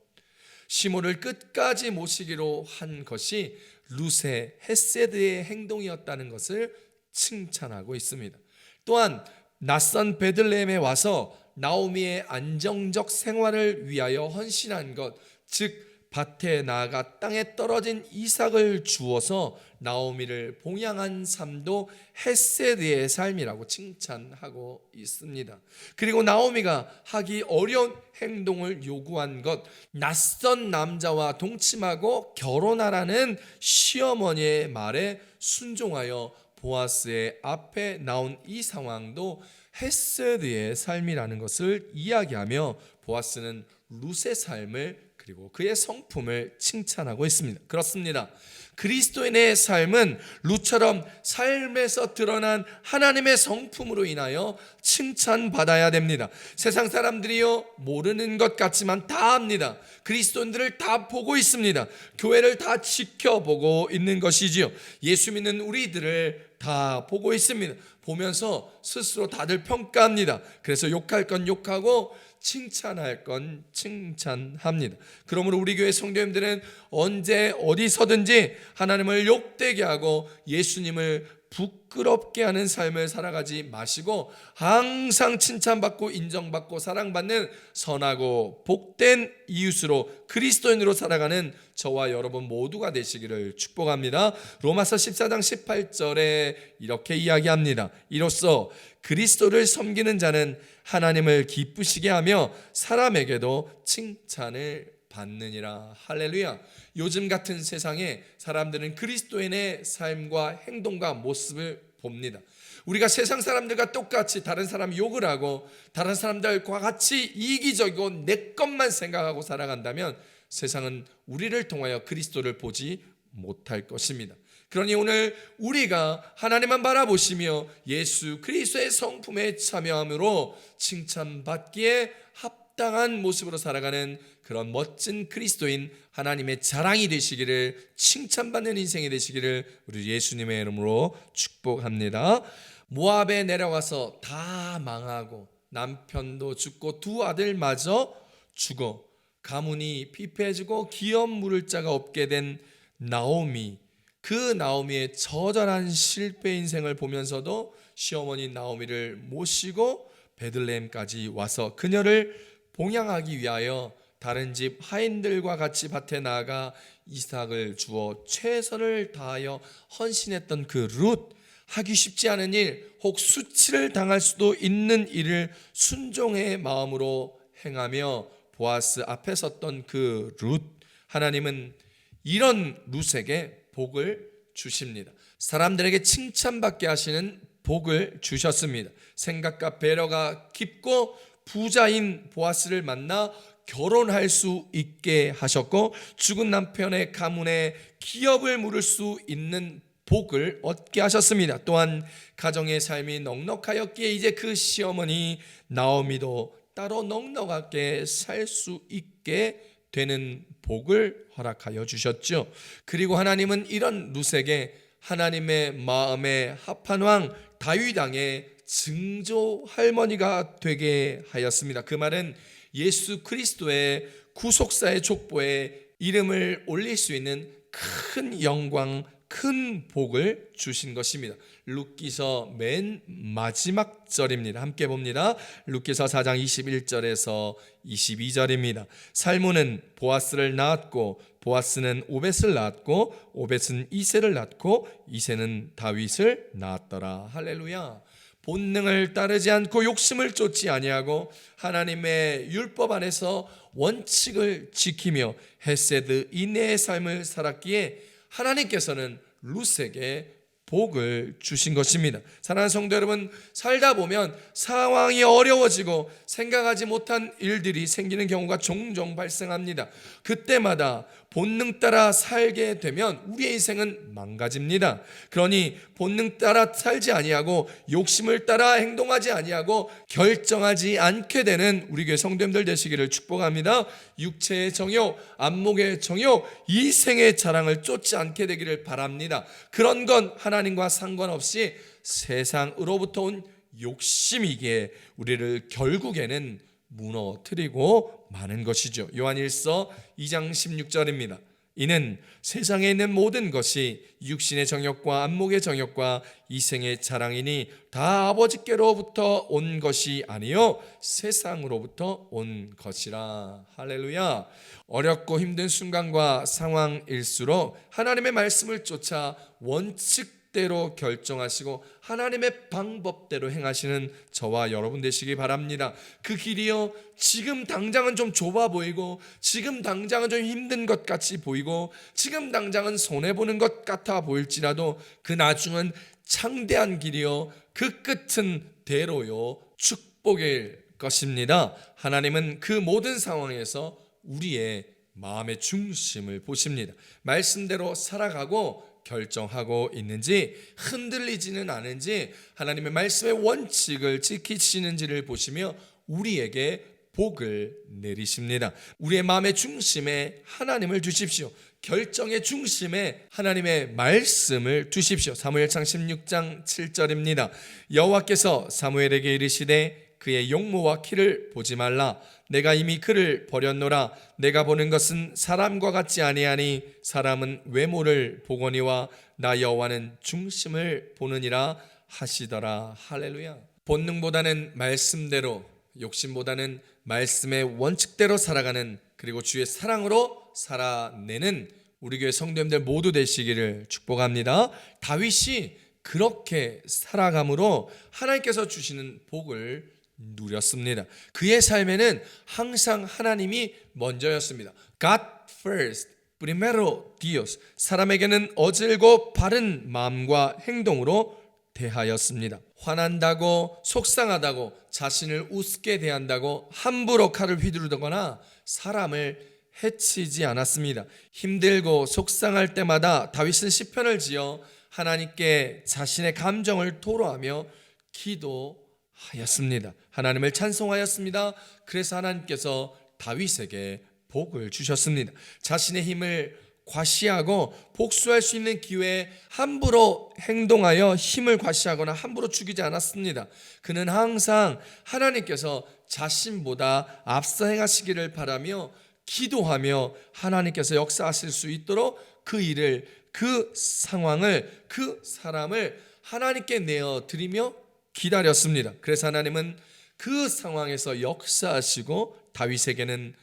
시몬을 끝까지 모시기로 한 것이 룻의 헤세드의 행동이었다는 것을 칭찬하고 있습니다. 또한 낯선 베들레헴에 와서 나오미의 안정적 생활을 위하여 헌신한 것, 즉 밭에 나아가 땅에 떨어진 이삭을 주어서 나오미를 봉양한 삶도 헤세드의 삶이라고 칭찬하고 있습니다. 그리고 나오미가 하기 어려운 행동을 요구한 것, 낯선 남자와 동침하고 결혼하라는 시어머니의 말에 순종하여 보아스의 앞에 나온 이 상황도 헤세드의 삶이라는 것을 이야기하며 보아스는 룻의 삶을 그리고 그의 성품을 칭찬하고 있습니다. 그렇습니다. 그리스도인의 삶은 룻처럼 삶에서 드러난 하나님의 성품으로 인하여 칭찬받아야 됩니다. 세상 사람들이요 모르는 것 같지만 다 압니다. 그리스도인들을 다 보고 있습니다. 교회를 다 지켜보고 있는 것이지요. 예수 믿는 우리들을 다 보고 있습니다. 보면서 스스로 다들 평가합니다. 그래서 욕할 건 욕하고 칭찬할 건 칭찬합니다. 그러므로 우리 교회 성도님들은 언제 어디서든지 하나님을 욕되게 하고 예수님을 부끄럽게 하는 삶을 살아가지 마시고 항상 칭찬받고 인정받고 사랑받는 선하고 복된 이웃으로 그리스도인으로 살아가는 저와 여러분 모두가 되시기를 축복합니다. 로마서 14장 18절에 이렇게 이야기합니다. 이로써 그리스도를 섬기는 자는 하나님을 기쁘시게 하며 사람에게도 칭찬을 받느니라. 할렐루야. 요즘 같은 세상에 사람들은 그리스도인의 삶과 행동과 모습을 봅니다. 우리가 세상 사람들과 똑같이 다른 사람 욕을 하고 다른 사람들과 같이 이기적이고 내 것만 생각하고 살아간다면 세상은 우리를 통하여 그리스도를 보지 못할 것입니다. 그러니 오늘 우리가 하나님만 바라보시며 예수 그리스도의 성품에 참여함으로 칭찬받기에 합당한 모습으로 살아가는 그런 멋진 그리스도인 하나님의 자랑이 되시기를, 칭찬받는 인생이 되시기를 우리 예수님의 이름으로 축복합니다. 모압에 내려가서 다 망하고 남편도 죽고 두 아들마저 죽어 가문이 피폐해지고 기업 물을 자가 없게 된 나오미, 그 나오미의 처절한 실패 인생을 보면서도 시어머니 나오미를 모시고 베들레헴까지 와서 그녀를 봉양하기 위하여 다른 집 하인들과 같이 밭에 나아가 이삭을 주어 최선을 다하여 헌신했던 그 룻, 하기 쉽지 않은 일, 혹 수치를 당할 수도 있는 일을 순종의 마음으로 행하며 보아스 앞에 섰던 그 룻, 하나님은 이런 룻에게 복을 주십니다. 사람들에게 칭찬받게 하시는 복을 주셨습니다. 생각과 배려가 깊고 부자인 보아스를 만나 결혼할 수 있게 하셨고 죽은 남편의 가문에 기업을 물을 수 있는 복을 얻게 하셨습니다. 또한 가정의 삶이 넉넉하였기에 이제 그 시어머니 나오미도 따로 넉넉하게 살 수 있게 되는 복을 허락하여 주셨죠. 그리고 하나님은 이런 룻에게 하나님의 마음에 합한 왕 다윗 왕의 증조 할머니가 되게 하였습니다. 그 말은 예수 그리스도의 구속사의 족보에 이름을 올릴 수 있는 큰 영광, 큰 복을 주신 것입니다. 룻기서 맨 마지막 절입니다. 함께 봅니다. 룻기서 4장 21절에서 22절입니다. 살몬은 보아스를 낳았고 보아스는 오벳을 낳았고 오벳은 이새를 낳고 이새는 다윗을 낳았더라. 할렐루야. 본능을 따르지 않고 욕심을 쫓지 아니하고 하나님의 율법 안에서 원칙을 지키며 헤세드 인내의 삶을 살았기에 하나님께서는 룻에게 복을 주신 것입니다. 사랑하는 성도 여러분, 살다 보면 상황이 어려워지고 생각하지 못한 일들이 생기는 경우가 종종 발생합니다. 그때마다 본능 따라 살게 되면 우리의 인생은 망가집니다. 그러니 본능 따라 살지 아니하고 욕심을 따라 행동하지 아니하고 결정하지 않게 되는 우리 교회 성도님들 되시기를 축복합니다. 육체의 정욕, 안목의 정욕, 이생의 자랑을 쫓지 않게 되기를 바랍니다. 그런 건 하나님과 상관없이 세상으로부터 온 욕심이기에 우리를 결국에는 무너뜨리고 마는 것이죠. 요한일서 2장 16절입니다. 이는 세상에 있는 모든 것이 육신의 정욕과 안목의 정욕과 이생의 자랑이니 다 아버지께로부터 온 것이 아니요 세상으로부터 온 것이라. 할렐루야. 어렵고 힘든 순간과 상황일수록 하나님의 말씀을 쫓아 원칙대로 결정하시고 하나님의 방법대로 행하시는 저와 여러분 되시기 바랍니다. 그 길이요 지금 당장은 좀 좁아 보이고 지금 당장은 좀 힘든 것 같이 보이고 지금 당장은 손해보는 것 같아 보일지라도 그 나중은 창대한 길이요 그 끝은 대로요 축복일 것입니다. 하나님은 그 모든 상황에서 우리의 마음의 중심을 보십니다. 말씀대로 살아가고 결정하고 있는지, 흔들리지는 않은지, 하나님의 말씀의 원칙을 지키시는지를 보시며 우리에게 복을 내리십니다. 우리의 마음의 중심에 하나님을 두십시오. 결정의 중심에 하나님의 말씀을 두십시오. 사무엘상 16장 7절입니다. 여호와께서 사무엘에게 이르시되 그의 용모와 키를 보지 말라. 내가 이미 그를 버렸노라. 내가 보는 것은 사람과 같지 아니하니 사람은 외모를 보거니와 나 여호와는 중심을 보느니라 하시더라. 할렐루야. 본능보다는 말씀대로, 욕심보다는 말씀의 원칙대로 살아가는, 그리고 주의 사랑으로 살아내는 우리 교회 성도님들 모두 되시기를 축복합니다. 다윗이 그렇게 살아감으로 하나님께서 주시는 복을 누렸습니다. 그의 삶에는 항상 하나님이 먼저였습니다. God first, primero Dios. 사람에게는 어질고 바른 마음과 행동으로 대하였습니다. 화난다고, 속상하다고, 자신을 우습게 대한다고 함부로 칼을 휘두르거나 사람을 해치지 않았습니다. 힘들고 속상할 때마다 다윗은 시편을 지어 하나님께 자신의 감정을 토로하며 기도하였습니다. 하나님을 찬송하였습니다. 그래서 하나님께서 다윗에게 복을 주셨습니다. 자신의 힘을 과시하고 복수할 수 있는 기회에 함부로 행동하여 힘을 과시하거나 함부로 죽이지 않았습니다. 그는 항상 하나님께서 자신보다 앞서 행하시기를 바라며 기도하며 하나님께서 역사하실 수 있도록 그 일을, 그 상황을, 그 사람을 하나님께 내어드리며 기다렸습니다. 그래서 하나님은 그 상황에서 역사하시고 다윗에게는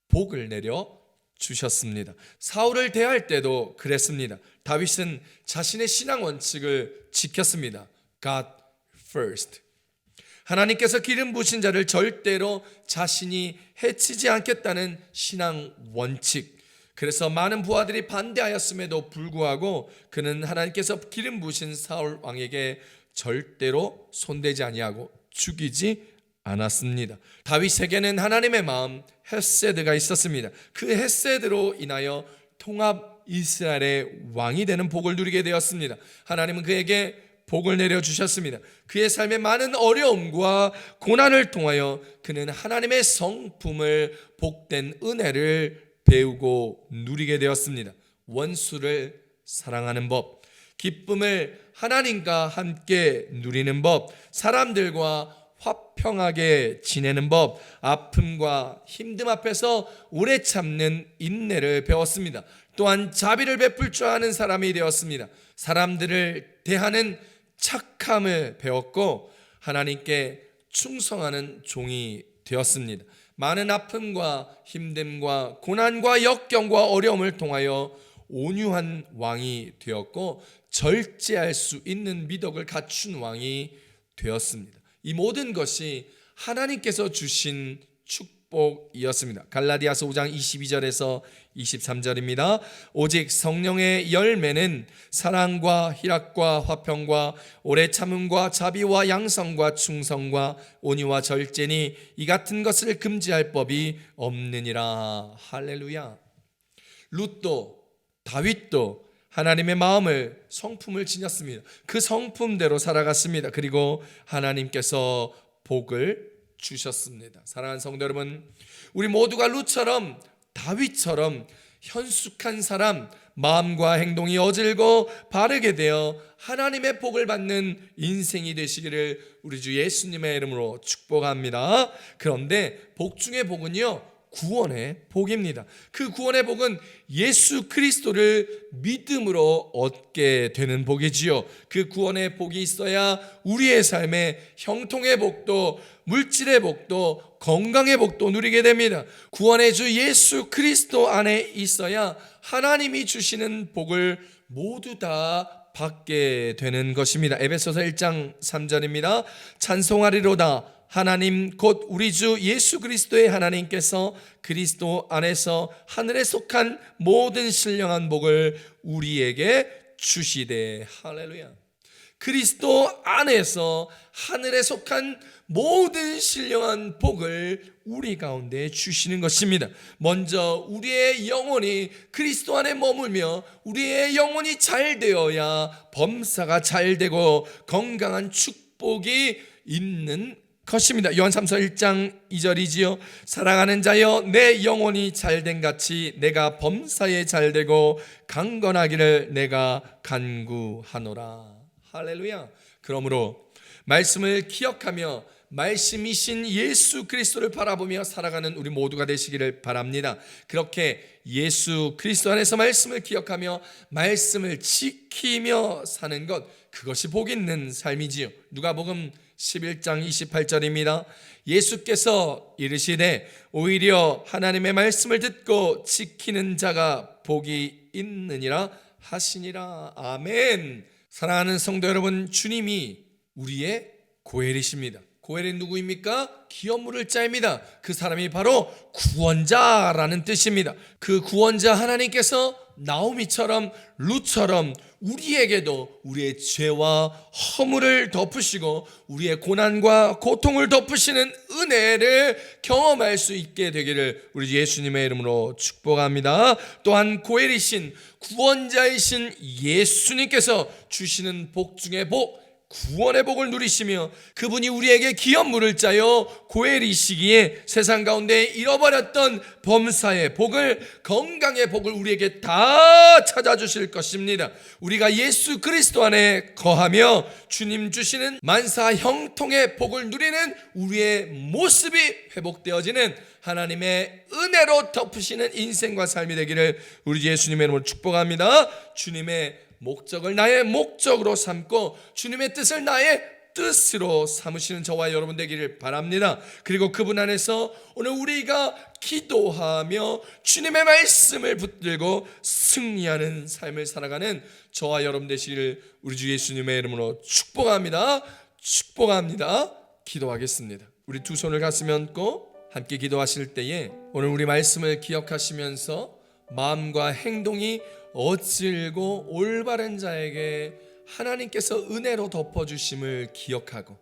복을 내려 주셨습니다. 사울을 대할 때도 그랬습니다. 다윗은 자신의 신앙 원칙을 지켰습니다. God first. 하나님께서 기름 부으신 자를 절대로 자신이 해치지 않겠다는 신앙 원칙. 그래서 많은 부하들이 반대하였음에도 불구하고 그는 하나님께서 기름 부으신 사울 왕에게 절대로 손대지 아니하고 죽이지 않았습니다. 다윗에게는 하나님의 마음 헤세드가 있었습니다. 그 헤세드로 인하여 통합 이스라엘의 왕이 되는 복을 누리게 되었습니다. 하나님은 그에게 복을 내려주셨습니다. 그의 삶에 많은 어려움과 고난을 통하여 그는 하나님의 성품을, 복된 은혜를 배우고 누리게 되었습니다. 원수를 사랑하는 법, 기쁨을 하나님과 함께 누리는 법, 사람들과 화평하게 지내는 법, 아픔과 힘듦 앞에서 오래 참는 인내를 배웠습니다. 또한 자비를 베풀 줄 아는 사람이 되었습니다. 사람들을 대하는 착함을 배웠고 하나님께 충성하는 종이 되었습니다. 많은 아픔과 힘듦과 고난과 역경과 어려움을 통하여 온유한 왕이 되었고 절제할 수 있는 미덕을 갖춘 왕이 되었습니다. 이 모든 것이 하나님께서 주신 축복이었습니다. 갈라디아서 5장 22절에서 23절입니다. 오직 성령의 열매는 사랑과 희락과 화평과 오래 참음과 자비와 양성과 충성과 온유와 절제니 이 같은 것을 금지할 법이 없느니라. 할렐루야. 룻도 다윗도 하나님의 마음을, 성품을 지녔습니다. 그 성품대로 살아갔습니다. 그리고 하나님께서 복을 주셨습니다. 사랑하는 성도 여러분, 우리 모두가 룻처럼 다윗처럼 현숙한 사람, 마음과 행동이 어질고 바르게 되어 하나님의 복을 받는 인생이 되시기를 우리 주 예수님의 이름으로 축복합니다. 그런데 복 중의 복은요, 구원의 복입니다. 그 구원의 복은 예수 그리스도를 믿음으로 얻게 되는 복이지요. 그 구원의 복이 있어야 우리의 삶에 형통의 복도, 물질의 복도, 건강의 복도 누리게 됩니다. 구원의 주 예수 그리스도 안에 있어야 하나님이 주시는 복을 모두 다 받게 되는 것입니다. 에베소서 1장 3절입니다. 찬송하리로다 하나님 곧 우리 주 예수 그리스도의 하나님께서 그리스도 안에서 하늘에 속한 모든 신령한 복을 우리에게 주시되. 할렐루야. 그리스도 안에서 하늘에 속한 모든 신령한 복을 우리 가운데 주시는 것입니다. 먼저 우리의 영혼이 그리스도 안에 머물며 우리의 영혼이 잘 되어야 범사가 잘 되고 건강한 축복이 있는 것입니다. 요한 3서 1장 2절이지요. 사랑하는 자여, 내 영혼이 잘된 같이 내가 범사에 잘되고 강건하기를 내가 간구하노라. 할렐루야. 그러므로 말씀을 기억하며 말씀이신 예수 그리스도를 바라보며 살아가는 우리 모두가 되시기를 바랍니다. 그렇게 예수 그리스도 안에서 말씀을 기억하며 말씀을 지키며 사는 것, 그것이 복 있는 삶이지요. 누가복음 11장 28절입니다. 예수께서 이르시되 오히려 하나님의 말씀을 듣고 지키는 자가 복이 있느니라 하시니라. 아멘. 사랑하는 성도 여러분, 주님이 우리의 고엘이십니다. 고엘이 누구입니까? 기업 물을 자입니다. 그 사람이 바로 구원자라는 뜻입니다. 그 구원자 하나님께서 나오미처럼 룻처럼 우리에게도 우리의 죄와 허물을 덮으시고 우리의 고난과 고통을 덮으시는 은혜를 경험할 수 있게 되기를 우리 예수님의 이름으로 축복합니다. 또한 고엘이신 구원자이신 예수님께서 주시는 복 중에 복, 구원의 복을 누리시며 그분이 우리에게 기업 물을 자여 고엘이시기에 세상 가운데 잃어버렸던 범사의 복을, 건강의 복을 우리에게 다 찾아주실 것입니다. 우리가 예수 그리스도 안에 거하며 주님 주시는 만사 형통의 복을 누리는 우리의 모습이 회복되어지는 하나님의 은혜로 덮으시는 인생과 삶이 되기를 우리 예수님의 이름으로 축복합니다. 주님의 목적을 나의 목적으로 삼고 주님의 뜻을 나의 뜻으로 삼으시는 저와 여러분 되기를 바랍니다. 그리고 그분 안에서 오늘 우리가 기도하며 주님의 말씀을 붙들고 승리하는 삶을 살아가는 저와 여러분 되시기를 우리 주 예수님의 이름으로 축복합니다. 축복합니다. 기도하겠습니다. 우리 두 손을 가슴에 얹고 함께 기도하실 때에 오늘 우리 말씀을 기억하시면서 마음과 행동이 어질고 올바른 자에게 하나님께서 은혜로 덮어주심을 기억하고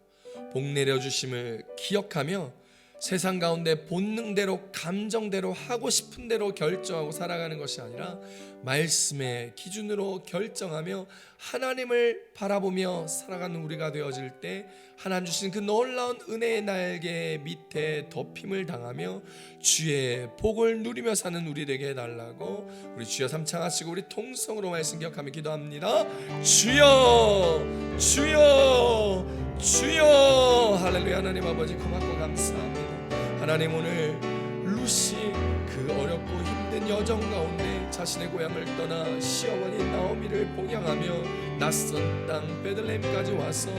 복 내려주심을 기억하며 세상 가운데 본능대로 감정대로 하고 싶은 대로 결정하고 살아가는 것이 아니라 말씀의 기준으로 결정하며 하나님을 바라보며 살아가는 우리가 되어질 때 하나님 주신 그 놀라운 은혜의 날개 밑에 덮임을 당하며 주의 복을 누리며 사는 우리 되게 해달라고 우리 주여 삼창하시고 우리 통성으로 말씀 기억하며 기도합니다. 주여 주여 주여. 할렐루야. 하나님 아버지 고맙고 감사합니다. 하나님 오늘 루시 그 어렵고 힘든 여정 가운데 자신의 고향을 떠나 시어머니 나오미를 봉양하며 낯선 땅 베들레헴까지 와서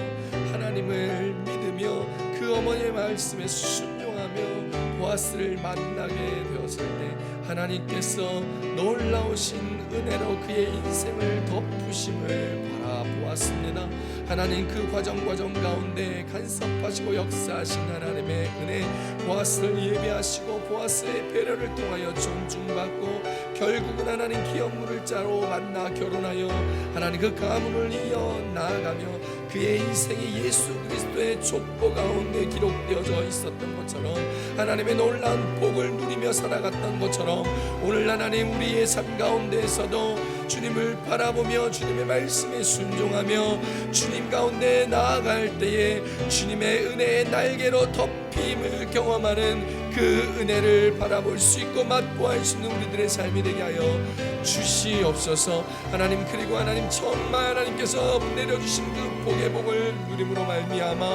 하나님을 믿으며 그 어머니의 말씀에 순종하며 보아스를 만나게 되었을 때 하나님께서 놀라우신 은혜로 그의 인생을 덮으심을 바라보았습니다. 하나님 그 과정 가운데 간섭하시고 역사하신 하나님의 은혜, 보아스를 예배하시고 보아스의 배려를 통하여 존중받고 결국은 하나님 기업 물을 자로 만나 결혼하여 하나님 그 가문을 이어 나아가며 그의 인생이 예수 그리스도의 족보 가운데 기록되어져 있었던 것처럼 하나님의 놀라운 복을 누리며 살아갔던 것처럼 오늘 하나님 우리의 삶 가운데에서도 주님을 바라보며 주님의 말씀에 순종하며 주님 가운데 나아갈 때에 주님의 은혜의 날개로 덮임을 경험하는 그 은혜를 바라볼 수 있고 맛보할 수 있는 우리들의 삶이 되게 하여 주시옵소서. 하나님 그리고 하나님 정말 하나님께서 내려주신 그 복의 복을 누림으로 말미암아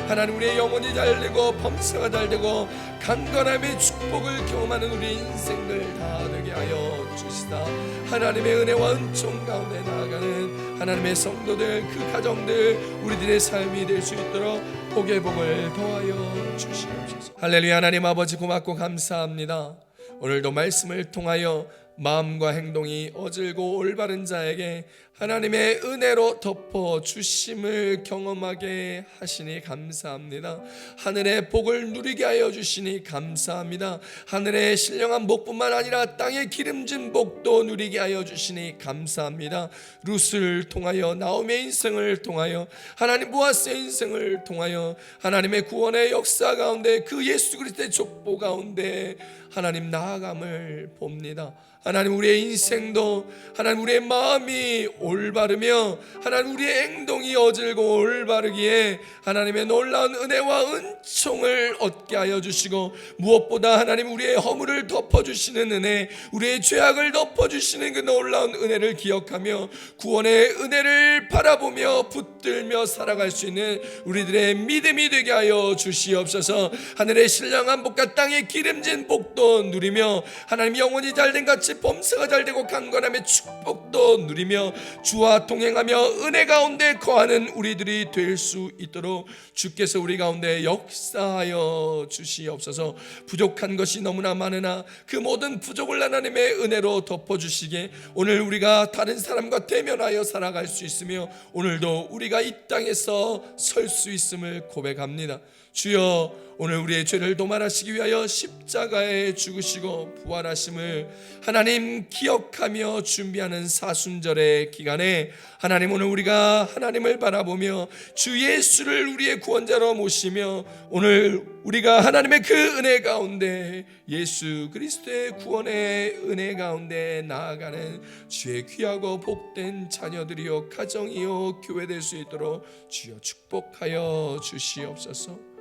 하나님 우리의 영혼이 잘되고 범사가 잘되고 강건함의 축복을 경험하는 우리 인생들 다 되게 하여 주시다. 하나님의 은혜와 은총 가운데 나아가는 하나님의 성도들 그 가정들 우리들의 삶이 될 수 있도록 복의 복을 더하여 주시옵소서. 할렐루야. 하나님 아버지 고맙고 감사합니다. 오늘도 말씀을 통하여 마음과 행동이 어질고 올바른 자에게 하나님의 은혜로 덮어 주심을 경험하게 하시니 감사합니다. 하늘의 복을 누리게 하여 주시니 감사합니다. 하늘의 신령한 복뿐만 아니라 땅의 기름진 복도 누리게 하여 주시니 감사합니다. 룻을 통하여 나오미의 인생을 통하여 하나님 보아스의 인생을 통하여 하나님의 구원의 역사 가운데 그 예수 그리스도의 족보 가운데 하나님 나아감을 봅니다. 하나님 우리의 인생도 하나님 우리의 마음이 올바르며 하나님 우리의 행동이 어질고 올바르기에 하나님의 놀라운 은혜와 은총을 얻게 하여 주시고 무엇보다 하나님 우리의 허물을 덮어주시는 은혜, 우리의 죄악을 덮어주시는 그 놀라운 은혜를 기억하며 구원의 은혜를 바라보며 붙들며 살아갈 수 있는 우리들의 믿음이 되게 하여 주시옵소서. 하늘의 신령한 복과 땅의 기름진 복도 누리며 하나님 영혼이 잘된 같이 범사가 잘되고 강건함의 축복도 누리며 주와 동행하며 은혜 가운데 거하는 우리들이 될 수 있도록 주께서 우리 가운데 역사하여 주시옵소서. 부족한 것이 너무나 많으나 그 모든 부족을 하나님의 은혜로 덮어주시게 오늘 우리가 다른 사람과 대면하여 살아갈 수 있으며 오늘도 우리가 이 땅에서 설 수 있음을 고백합니다. 주여, 오늘 우리의 죄를 도말하시기 위하여 십자가에 죽으시고 부활하심을 하나님 기억하며 준비하는 사순절의 기간에 하나님 오늘 우리가 하나님을 바라보며 주 예수를 우리의 구원자로 모시며 오늘 우리가 하나님의 그 은혜 가운데 예수 그리스도의 구원의 은혜 가운데 나아가는 주의 귀하고 복된 자녀들이요 가정이요 교회 될 수 있도록 주여 축복하여 주시옵소서.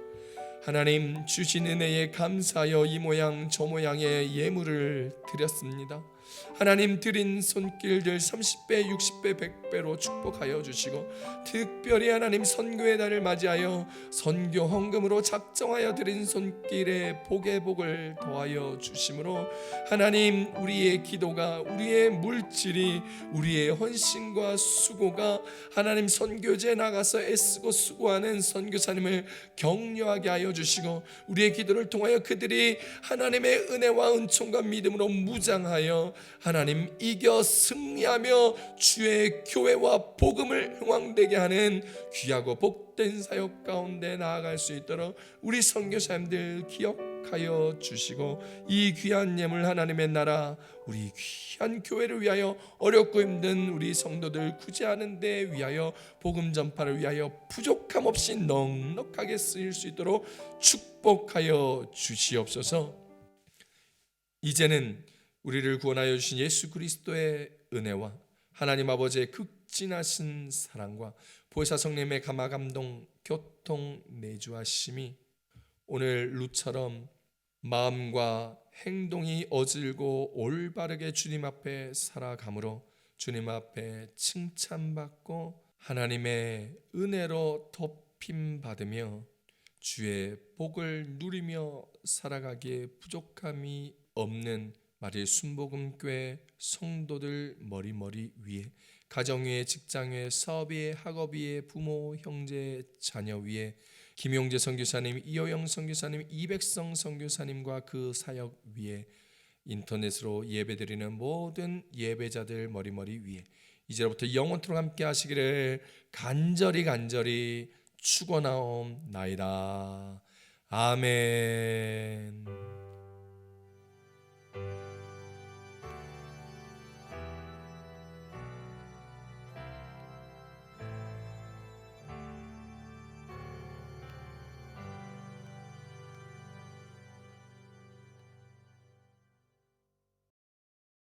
하나님 주신 은혜에 감사하여 이 모양 저 모양의 예물을 드렸습니다. 하나님 드린 손길들 30배, 60배, 100배로 축복하여 주시고 특별히 하나님 선교의 날을 맞이하여 선교 헌금으로 작정하여 드린 손길에 복의 복을 더하여 주심으로 하나님 우리의 기도가 우리의 물질이 우리의 헌신과 수고가 하나님 선교지에 나가서 애쓰고 수고하는 선교사님을 격려하게 하여 주시고 우리의 기도를 통하여 그들이 하나님의 은혜와 은총과 믿음으로 무장하여 하나님 이겨 승리하며 주의 교회와 복음을 흥왕되게 하는 귀하고 복된 사역 가운데 나아갈 수 있도록 우리 선교사님들 기억하여 주시고 이 귀한 예물 하나님의 나라 우리 귀한 교회를 위하여 어렵고 힘든 우리 성도들 구제하는 데 위하여 복음 전파를 위하여 부족함 없이 넉넉하게 쓰일 수 있도록 축복하여 주시옵소서. 이제는 우리를 구원하여 주신 예수 그리스도의 은혜와 하나님 아버지의 극진하신 사랑과 보혜사 성령님의 감화 감동 교통 내주하심이 오늘 룻처럼 마음과 행동이 어질고 올바르게 주님 앞에 살아감으로 주님 앞에 칭찬받고 하나님의 은혜로 덮임 받으며 주의 복을 누리며 살아가기에 부족함이 없는 마리의 순복음교회 성도들 머리 위에 가정 위에 직장 위에 사업 위에 학업 위에 부모 형제 자녀 위에 김용재 선교사님, 이호영 선교사님, 이백성 선교사님과 그 사역 위에 인터넷으로 예배드리는 모든 예배자들 머리 위에 이제부터 영원토록 함께 하시기를 간절히 축원하옵나이다. 아멘.